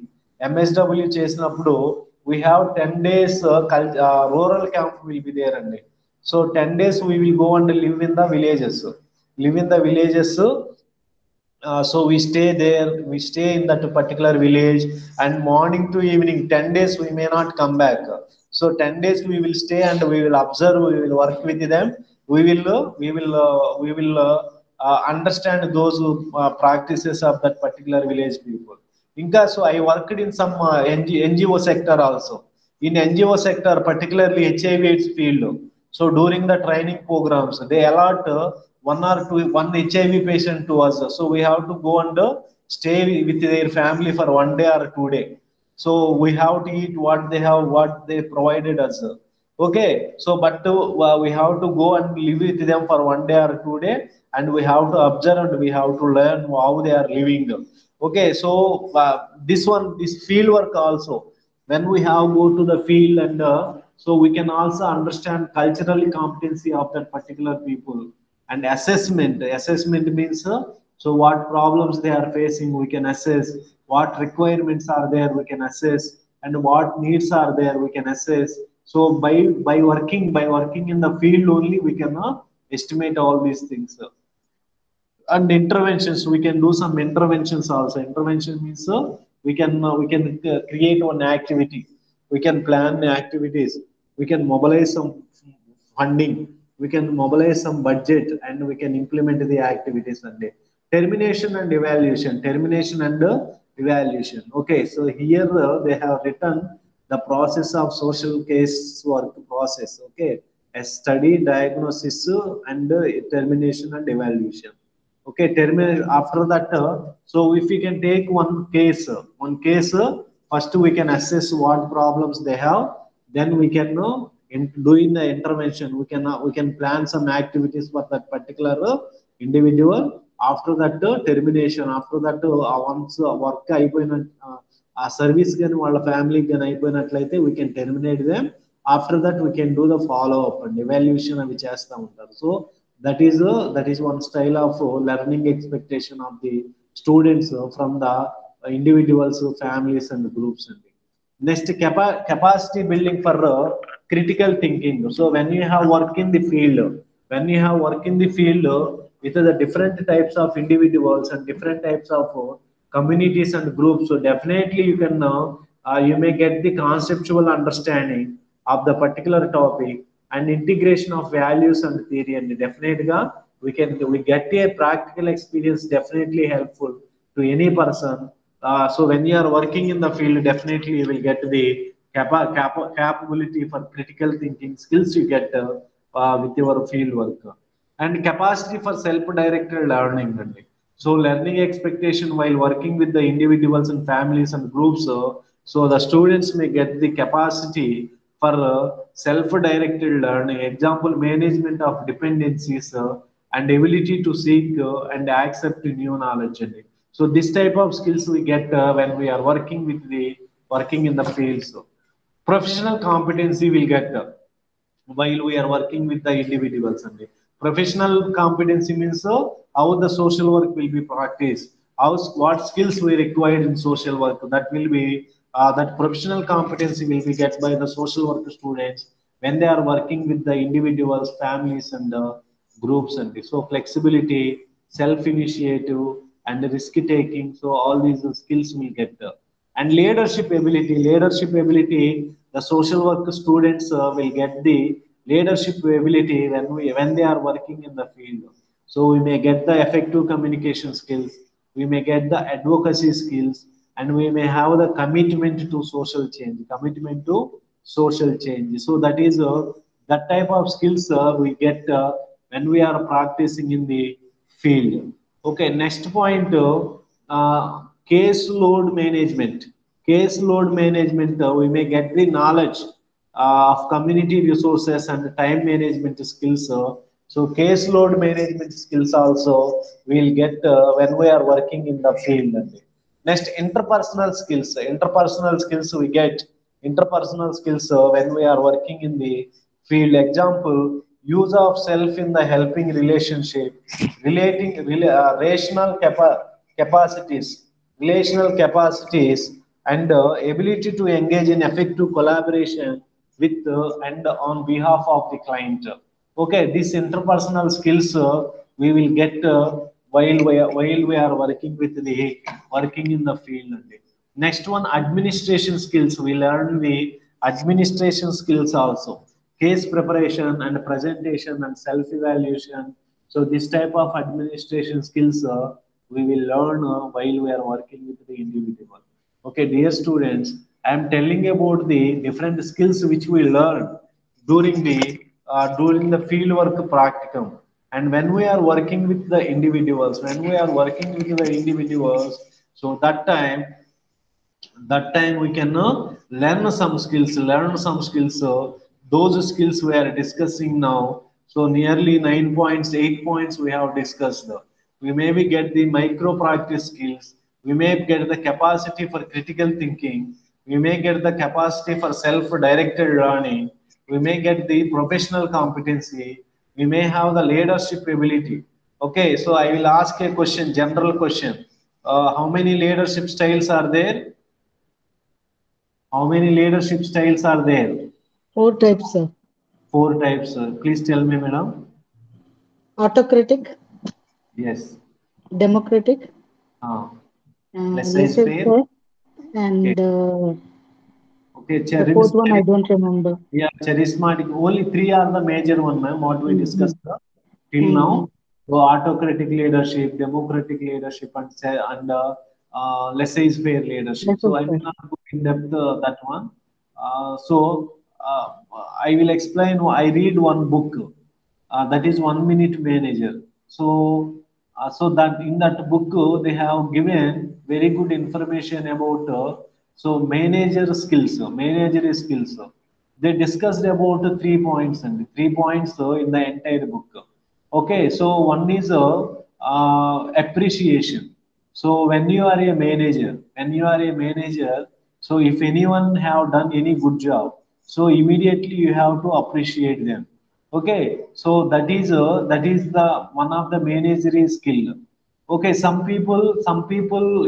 MSW చేసినప్పుడు we have 10 days rural camp will be there అండి. So 10 days we will go and live in the villages. Live in the villages. So we stay there, we stay in that particular village, and morning to evening 10 days we may not come back. So 10 days we will stay and we will observe, we will work with them, we will understand those practices of that particular village people. Inka, so I worked in some NGO sector also. In NGO sector, particularly HIV AIDS field, so during the training programs they allot one HIV patient to us. So we have to go and stay with their family for 1 day or 2 day. So we have to eat what they have, what they provided us. Okay, so but we have to go and live with them for 1 day or 2 day, and we have to observe and we have to learn how they are living. Okay, so this field work also, when we have go to the field, and so we can also understand culturally competency of that particular people. And assessment means so what problems they are facing we can assess, what requirements are there we can assess, and what needs are there we can assess. So by working in the field only we can estimate all these things. And interventions, we can do some interventions also. Intervention means we can create one activity, we can plan activities, we can mobilize some funding, we can mobilize some budget, and we can implement the activities. And termination and evaluation. Okay, so here they have written the process of social case work process. Okay, a study, diagnosis, and termination and evaluation. Okay, terminate after that. So if we can take one case, first we can assess what problems they have, then we can in doing the intervention, we can plan some activities for that particular individual. After that termination, after that once work అయిపోయిన ఆ service కానీ వాళ్ళ family కానీ అయిపోయినట్లయితే we can terminate them. After that we can do the follow up and evaluation అవి చేస్తూ ఉంటారు. So that is one style of learning expectation of the students from the individuals, families, and groups. Next, capacity building for critical thinking. So when you have work in the field with the different types of individuals and different types of communities and groups, so definitely you may get the conceptual understanding of the particular topic and integration of values and theory. And definitely we get a practical experience, definitely helpful to any person. So when you are working in the field, definitely you will get the capability for critical thinking skills you get with your field work. And capacity for self-directed learning. So learning expectation while working with the individuals and families and groups, so the students may get the capacity for self-directed learning. Example, management of dependencies and ability to seek and accept new knowledge. So this type of skills we get when we are working in the field. So professional competency will get while we are working with the individuals. And professional competency means how the social work will be practiced, how what skills we required in social work, that will be that professional competency will be get by the social work students when they are working with the individuals, families, and groups. And so flexibility, self initiative, and risk taking, so all these skills will get and leadership ability, the social work students will get the leadership ability when they are working in the field. So we may get the effective communication skills, we may get the advocacy skills, and we may have the commitment to social change. So that is that type of skills we get when we are practicing in the field. Okay, next point, case load management. Case load management, we may get the knowledge of community resources and time management skills. So case load management skills also we'll get when we are working in the field. Next, interpersonal skills. Interpersonal skills we get interpersonal skills when we are working in the field. Example, use of self in the helping relationship, rational capacities, and ability to engage in effective collaboration with and on behalf of the client. Okay, these interpersonal skills we will get while we are working in the field. Next one, administration skills. We learn the administration skills also. Case preparation and presentation and self-evaluation. So this type of administration skills we will learn while we are working with the individual. Okay, dear students, I am telling about the different skills which we learn during the field work practicum. And when we are working with the individuals, so that time that time we can learn some skills. Those skills we are discussing now, so nearly 9 points, 8 points we have discussed. We maybe get the micro practice skills, we may get the capacity for critical thinking, we may get the capacity for self directed learning, we may get the professional competency, we may have the leadership ability. Okay, so I will ask a question, general question. How many leadership styles are there? How many leadership styles are there? Four types, sir. Four types. Please tell me, madam. Autocratic, Yes. democratic, Ah, less size fair. laissez-faire, Okay. and Okay. the fourth one I don't remember. Yeah, charismatic. Only three are the major one, ma'am. What we Mm-hmm. discussed till Mm-hmm. now. So autocratic leadership, democratic leadership, and laissez-faire leadership. So I will Laissez-faire. not go in depth that one. So I will explain. I read one book, that is 1 minute manager. So that in that book they have given very good information about manager skills, managerial skills. They discussed about 3 points, and 3 points in the entire book. Okay, so one is appreciation. So when you are a manager, so if anyone have done any good job, so immediately you have to appreciate them. Okay, so that is the one of the managerial skill. Okay, some people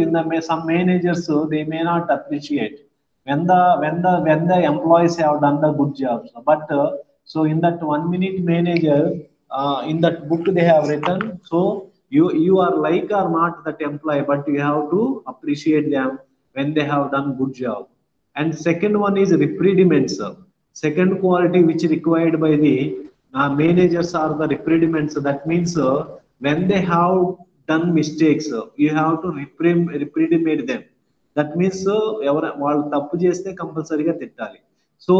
in the some managers, so they may not appreciate when the employees have done the good jobs. But so in that 1 minute manager, in that book they have written, so you are like or not that employee, but you have to appreciate them when they have done good job. And second one is reprimandments. Second quality which required by the managers are the reprimandments. That means when they have done mistakes, you have to reprimand them. That means ఎవరు వాళ్ళు తప్పు చేస్తే కంపల్సరీగా తిట్టాలి. So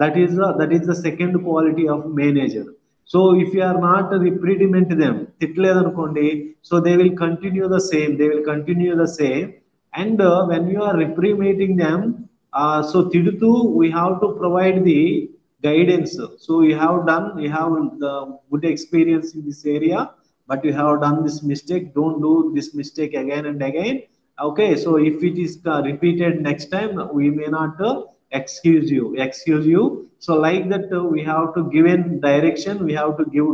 that is the second quality of manager. So if you are not reprimand them, తిట్టలేదనుకోండి, so they will continue the same. They will continue the same. And when you are reprimanding them, so tidutu we have to provide the guidance. So you have the good experience in this area, but you have done this mistake, don't do this mistake again and again. Okay, so if it is repeated next time, we may not excuse you. So like that, we have to give in direction, we have to give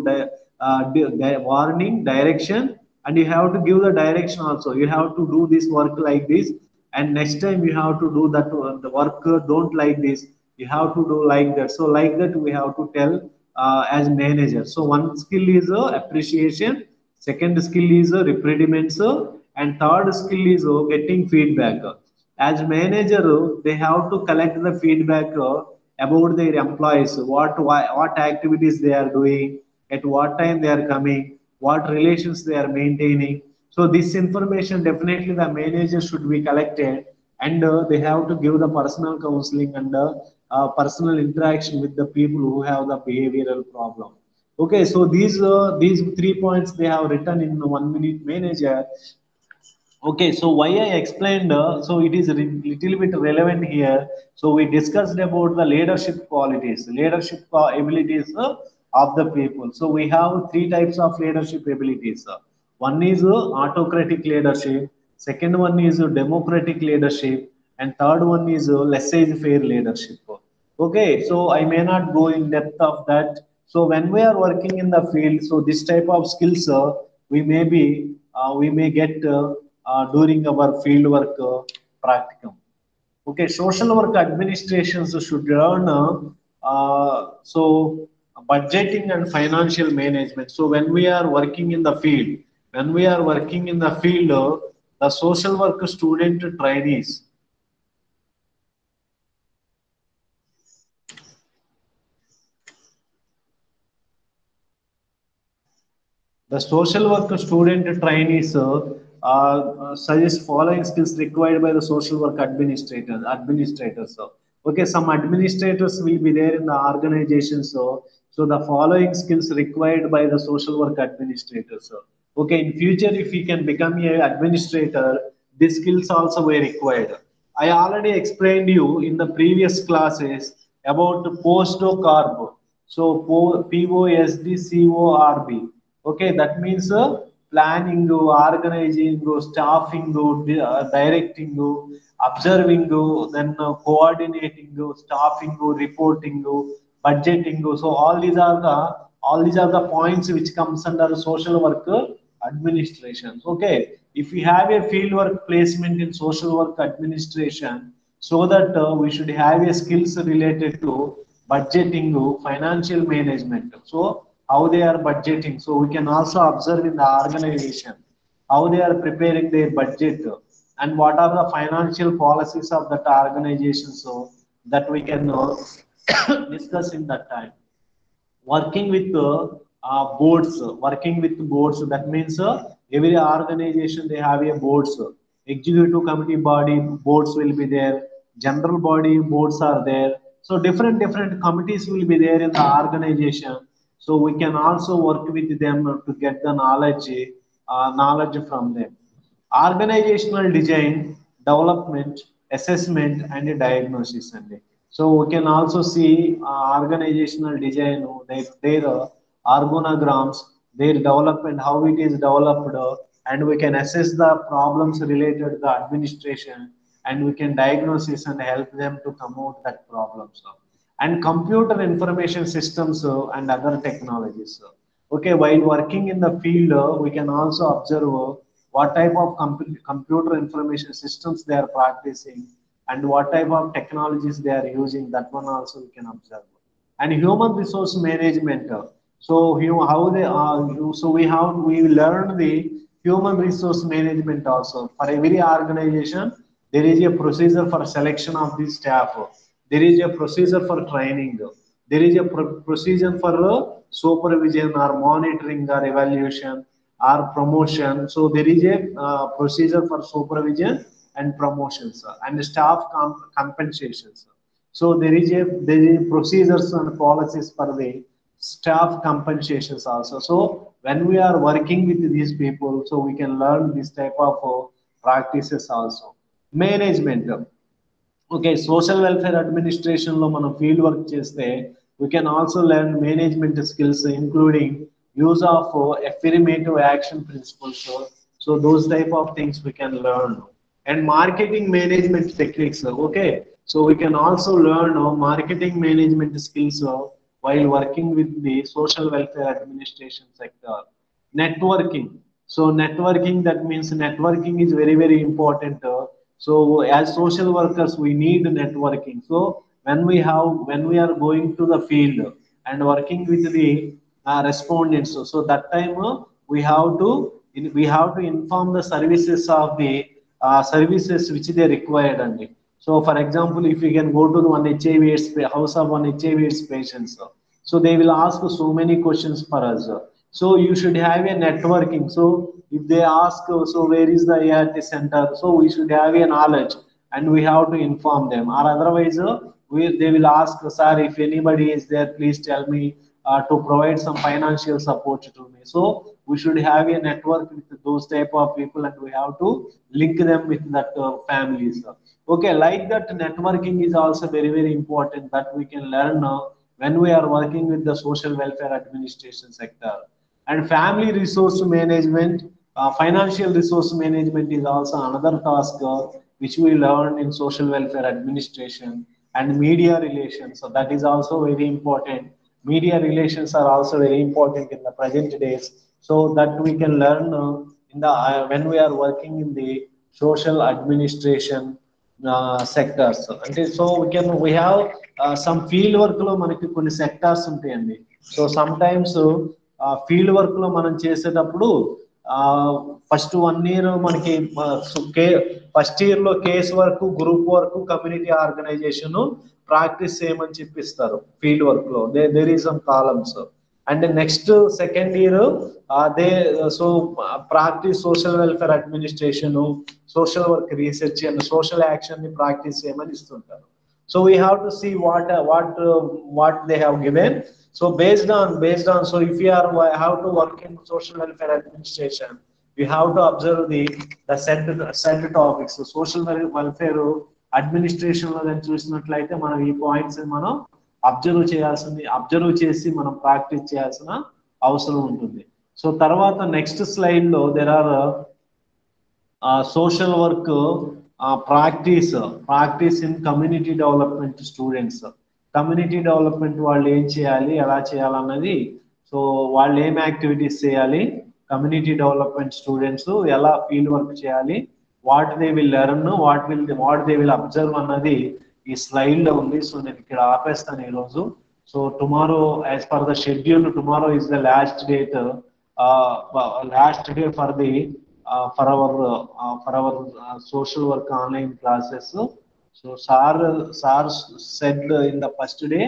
warning, direction, and you have to give the direction also. You have to do this work like this, and next time you have to do that the work don't like this, you have to do like that. So like that we have to tell as manager. So one skill is appreciation, second skill is reprimand, and third skill is getting feedback. As manager, they have to collect the feedback about their employees, what activities they are doing, at what time they are coming, what relations they are maintaining. So this information definitely the manager should be collected, and they have to give the personal counseling and personal interaction with the people who have the behavioral problem. Okay, so these 3 points they have written in 1 minute manager. Okay, so why I explained, so it is a little bit relevant here. So we discussed about the leadership qualities, leadership abilities of the people. So we have three types of leadership abilities. One is autocratic leadership, second one is democratic leadership, and third one is laissez-faire leadership. Okay, so I may not go in depth of that. So when we are working in the field, so this type of skills we may get during our field work practicum. Okay, social work administrations should learn budgeting and financial management. So when we are working in the field, the social work student trainees, the social work student trainees suggest following skills required by the social work administrators. Okay, some administrators will be there in the organization. So the following skills required by the social work administrators. Okay, in future, if you can become a administrator, these skills also were required. I already explained you in the previous classes about post-carb. So POSDCORB. Okay, that means planning, organizing, staffing, directing, observing, then coordinating, staffing, reporting, budgeting. So all these are the points which comes under social work administration. Okay, if we have a field work placement in social work administration, so that we should have a skills related to budgeting, financial management. So how they are budgeting. So we can also observe in the organization how they are preparing their budget and what are the financial policies of that organization. So that we can discuss in that time. Working with boards, that means every organization they have a boards, executive committee body boards will be there, general body boards are there. So different committees will be there in the organization. So we can also work with them to get the knowledge from them. Organizational design, development, assessment, and diagnosis. And so we can also see organizational design, their organograms, their development, how it is developed, and we can assess the problems related to the administration, and we can diagnose and help them to come out that problems. And computer information systems and other technologies. Okay, while working in the field, we can also observe what type of computer information systems they are practicing and what type of technologies they are using. That one also we can observe. And human resource management. So how they are. So we learn the human resource management also. For every organization, there is a procedure for selection of the staff. There is a procedure for training. There is a procedure for supervision or monitoring or evaluation or promotion. So there is a procedure for supervision and promotions and staff compensations. So there is procedures and policies for the staff compensations also. So when we are working with these people, so we can learn this type of practices also. Management. Okay, social welfare administration lo మనం field work చేస్తే we can also learn management skills including use of affirmative action principles. So those type of things we can learn. And marketing management techniques. Okay, so we can also learn marketing management skills while working with the social welfare administration sector. Networking. So networking, that means networking is very important. So as social workers we need networking. So when we are going to the field and working with the respondents, so that time we have to inform the services of the services which they required. And so for example, if you can go to the one HIV AIDS house of one HIV AIDS patients, so they will ask so many questions for us. So you should have a networking. So if they ask, so where is the ART center, so we should have a knowledge and we have to inform them. Or otherwise they will ask, sir, if anybody is there, please tell me to provide some financial support to me. So we should have a network with those type of people and we have to link them with that families. Okay, like that networking is also very important that we can learn when we are working with the social welfare administration sector. And family resource management, financial resource management is also another task which we learn in social welfare administration. And media relations, so that is also very important. Media relations are also very important in the present days, so that we can learn in the when we are working in the social administration sectors. అంటే so we have some field work లో మనకి కొన్ని sectors ఉంటాయండి. So sometimes field work లో మనం చేసేటప్పుడు first 1 year మనకి first year లో case work, group work, community organisation practice చేయమని చెప్పిస్తారు ఫీల్డ్ వర్క్ లో. There is some columns. And next second year they so practice social welfare administration, social work research and social action ని practice చేయమని ఇస్తుంటారు. So we have to see what they have given. So based on so if you are have to work in social welfare administration, you have to observe the said topics. So social welfare administration లో కానీ చూసినట్లయితే మనం ఈ points మనం observe చేసి మనం practice చేయాల్సిన అవసరం ఉంటుంది. సో తర్వాత నెక్స్ట్ స్లైడ్ లో there are social work practice in community development students. Community development వాళ్ళు ఏం చేయాలి, ఎలా చేయాలన్నది, సో వాళ్ళు ఏం యాక్టివిటీస్ చేయాలి, కమ్యూనిటీ డెవలప్మెంట్ స్టూడెంట్స్ ఎలా ఫీల్డ్ వర్క్ చేయాలి, what they will learn, what they will observe అన్నది ఈ స్లైడ్ లో ఉంది. సో నేను ఇక్కడ ఆపేస్తాను ఈరోజు. So tomorrow as per the schedule, tomorrow is the last date, for the for our social work online classes. So sir said in the first day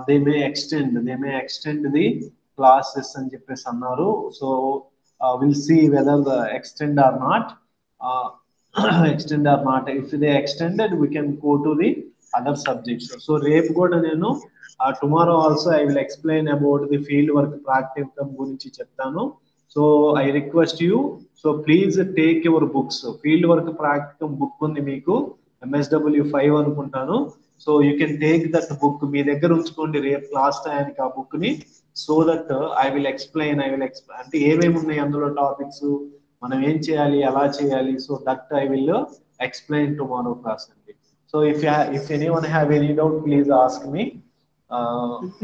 they may extend the classes అని చెప్పేసి అన్నారు. So we'll see whether the extend or not. uh, extend or not. If they extended, we can go to the other subjects. So రేపు కూడా నేను tomorrow also I will explain about the field work practicum గురించి చెప్తాను. So I request you, so please take your books. Field work practicum book ఉంది మీకు, MSW 5 అనుకుంటాను. So you can take that book, మీ దగ్గర ఉంచుకోండి రేపు క్లాస్ టైంకి ఆ బుక్ ని. So that I will explain అంటే ఏమేమి ఉన్నాయి అందులో టాపిక్స్, మనం ఏం చేయాలి, ఎలా చేయాలి. So that I will explain tomorrow class అండి. So if anyone have any doubt please ask me.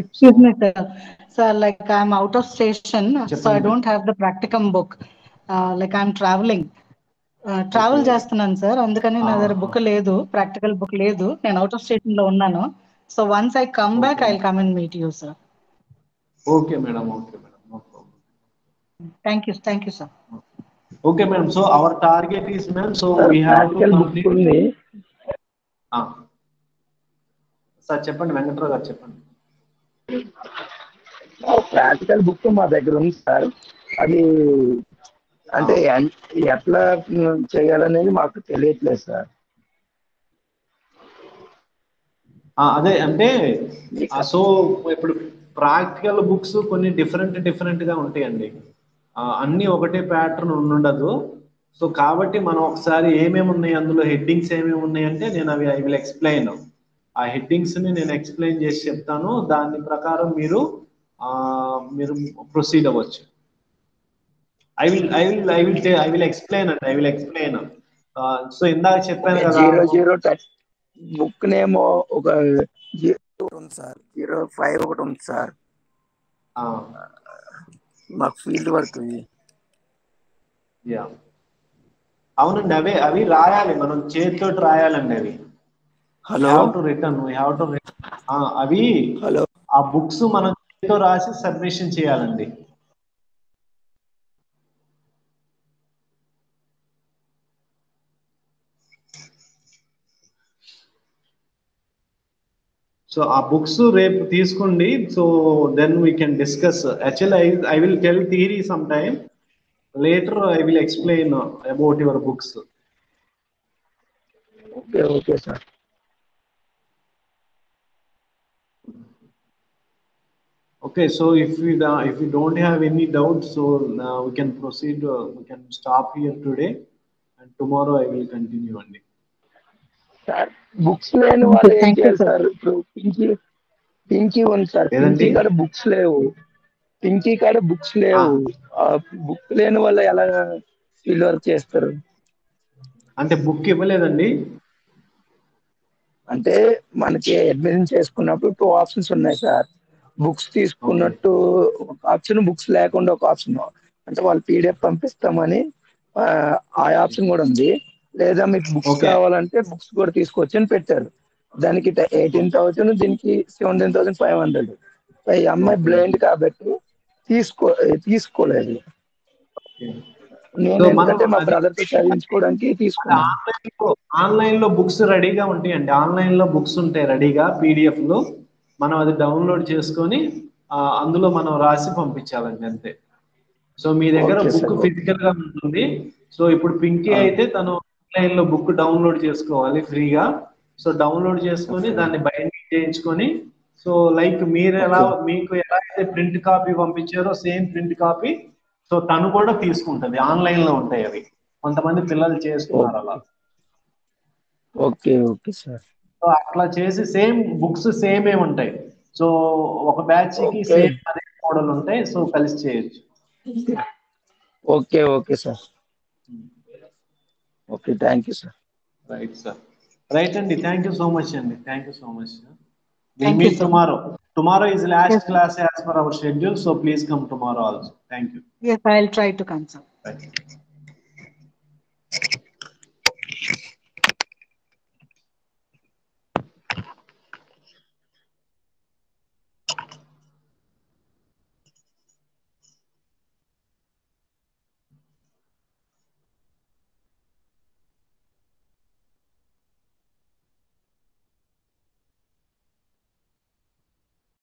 Excuse me, sir. Sir, like I'm out of station, so I don't have the practicum book. Like I'm traveling. Travel చేస్తున్నాను sir, అందుకని నా దగ్గర book లేదు, practical book లేదు. నేను out of station లో ఉన్నాను. So once I come back I will come and meet you sir. Okay madam, no problem. Thank you sir. Okay madam, so our target is ma'am, so we have to complete. Sir చెప్పండి, వెంకట్రావు గారు చెప్పండి. Practical book మా దగ్గర ఉంది sir. అది అంటే ఎట్లా చేయాలనేది మాకు తెలియట్లేదు సార్. అదే అంటే సో ఇప్పుడు ప్రాక్టికల్ బుక్స్ కొన్ని డిఫరెంట్ గా ఉంటాయండి. అన్ని ఒకటే ప్యాటర్న్ ఉండదు. సో కాబట్టి మనం ఒకసారి ఏమేమి ఉన్నాయి అందులో, హెడ్డింగ్స్ ఏమేమి ఉన్నాయి అంటే నేను అవి ఐ విల్ ఎక్స్ప్లెయిన్. ఆ హెడ్డింగ్స్ ని నేను ఎక్స్ప్లెయిన్ చేసి చెప్తాను, దాని ప్రకారం మీరు ప్రొసీడ్ అవ్వచ్చు. ఐ విల్ ఎక్స్ప్లెయిన్ అండి, ఐ విల్ ఎక్స్ప్లెయిన్. సో ఇందాక చెప్పాను కదా, 00 బుక్ నేమో ఒక 0 ఉంది సార్, 05 ఒకటి ఉంది సార్ మాకు ఫీల్డ్ వర్క్. అవునండి, అవి రాయాలి, మనం చేతితో రాయాలండి అవి. హలో అవి హలో ఆ బుక్స్ మనం చేతితో రాసి సబ్మిషన్ చేయాలండి. సో ఆ బుక్స్ రేపు తీసుకోండి. So then we can discuss. Actually I will tell theory some time, later I will explain about your books. Okay sir. Okay, so if we don't have any doubts, so we can proceed. We can stop here today, and tomorrow I will continue only. Sir books లేని వాళ్ళు ఏం చేయాలి sir? ఇప్పుడు పింకీ ఉంది sir, Pinky కాడ books లేవు. Book లేని వాళ్ళు ఎలా ఫీల్ వర్క్ చేస్తారు? అంటే బుక్ ఇవ్వలేదండి. అంటే మనకి అడ్మిషన్ చేసుకున్నప్పుడు 2 ఆప్షన్స్ ఉన్నాయి సార్. బుక్స్ తీసుకున్నట్టు ఒక ఆప్షన్, బుక్స్ లేకుండా ఒక ఆప్షన్. అంటే వాళ్ళు PDF పంపిస్తామని ఆ ఆప్షన్ కూడా ఉంది. లేదా మీకు బుక్స్ కావాలంటే బుక్స్ కూడా తీసుకోవచ్చు అని పెట్టారు. దానికి 18,000, దీనికి 17,500. ఈ అమ్మాయి బ్లైండ్ కాబట్టి తీసుకోలేదు. నేను ఎందుకంటే మా బ్రదర్ తో చదివించుకోవడానికి తీసుకున్నాను. ఆన్లైన్ లో బుక్స్ రెడీగా ఉంటాయండి, ఆన్లైన్ లో బుక్స్ ఉంటాయి రెడీగా, PDF లో. మనం అది డౌన్లోడ్ చేసుకొని అందులో మనం రాసి పంపించాలండి, అంతే. సో మీ దగ్గర బుక్ ఫిజికల్ గా ఉంటుంది. సో ఇప్పుడు పింకీ అయితే తను ఆన్లైన్ లో బుక్ డౌన్లోడ్ చేసుకోవాలి ఫ్రీగా. సో డౌన్లోడ్ చేసుకొని దాన్ని బైండింగ్ చేయించుకొని, సో లైక్ మీకు ఎలా అయితే ప్రింట్ కాపీ పంపించారో సేమ్ ప్రింట్ కాపీ సో తను కూడా తీసుకుంటది. ఆన్లైన్ లో ఉంటాయి అవి, కొంతమంది పిల్లలు చేస్తున్నారు అలా. Okay okay sir. సో అట్లా చేసి సేమ్ బుక్స్ సేమ్ ఏ ఉంటాయి. సో ఒక బ్యాచ్ కి ఓకే సేమ్ అదే మోడల్ ఉంటాయి. సో కలిసి చేయొచ్చు. Okay okay sir. Okay, thank you sir. Right sir. Right అండి. థ్యాంక్ యూ సో మచ్ అండి. Thank you so much. We'll Thank you, meet sir. tomorrow. Tomorrow is last Yes, class as per our schedule. So please come tomorrow also. Thank you. yes, I'll try to come, sir. Right.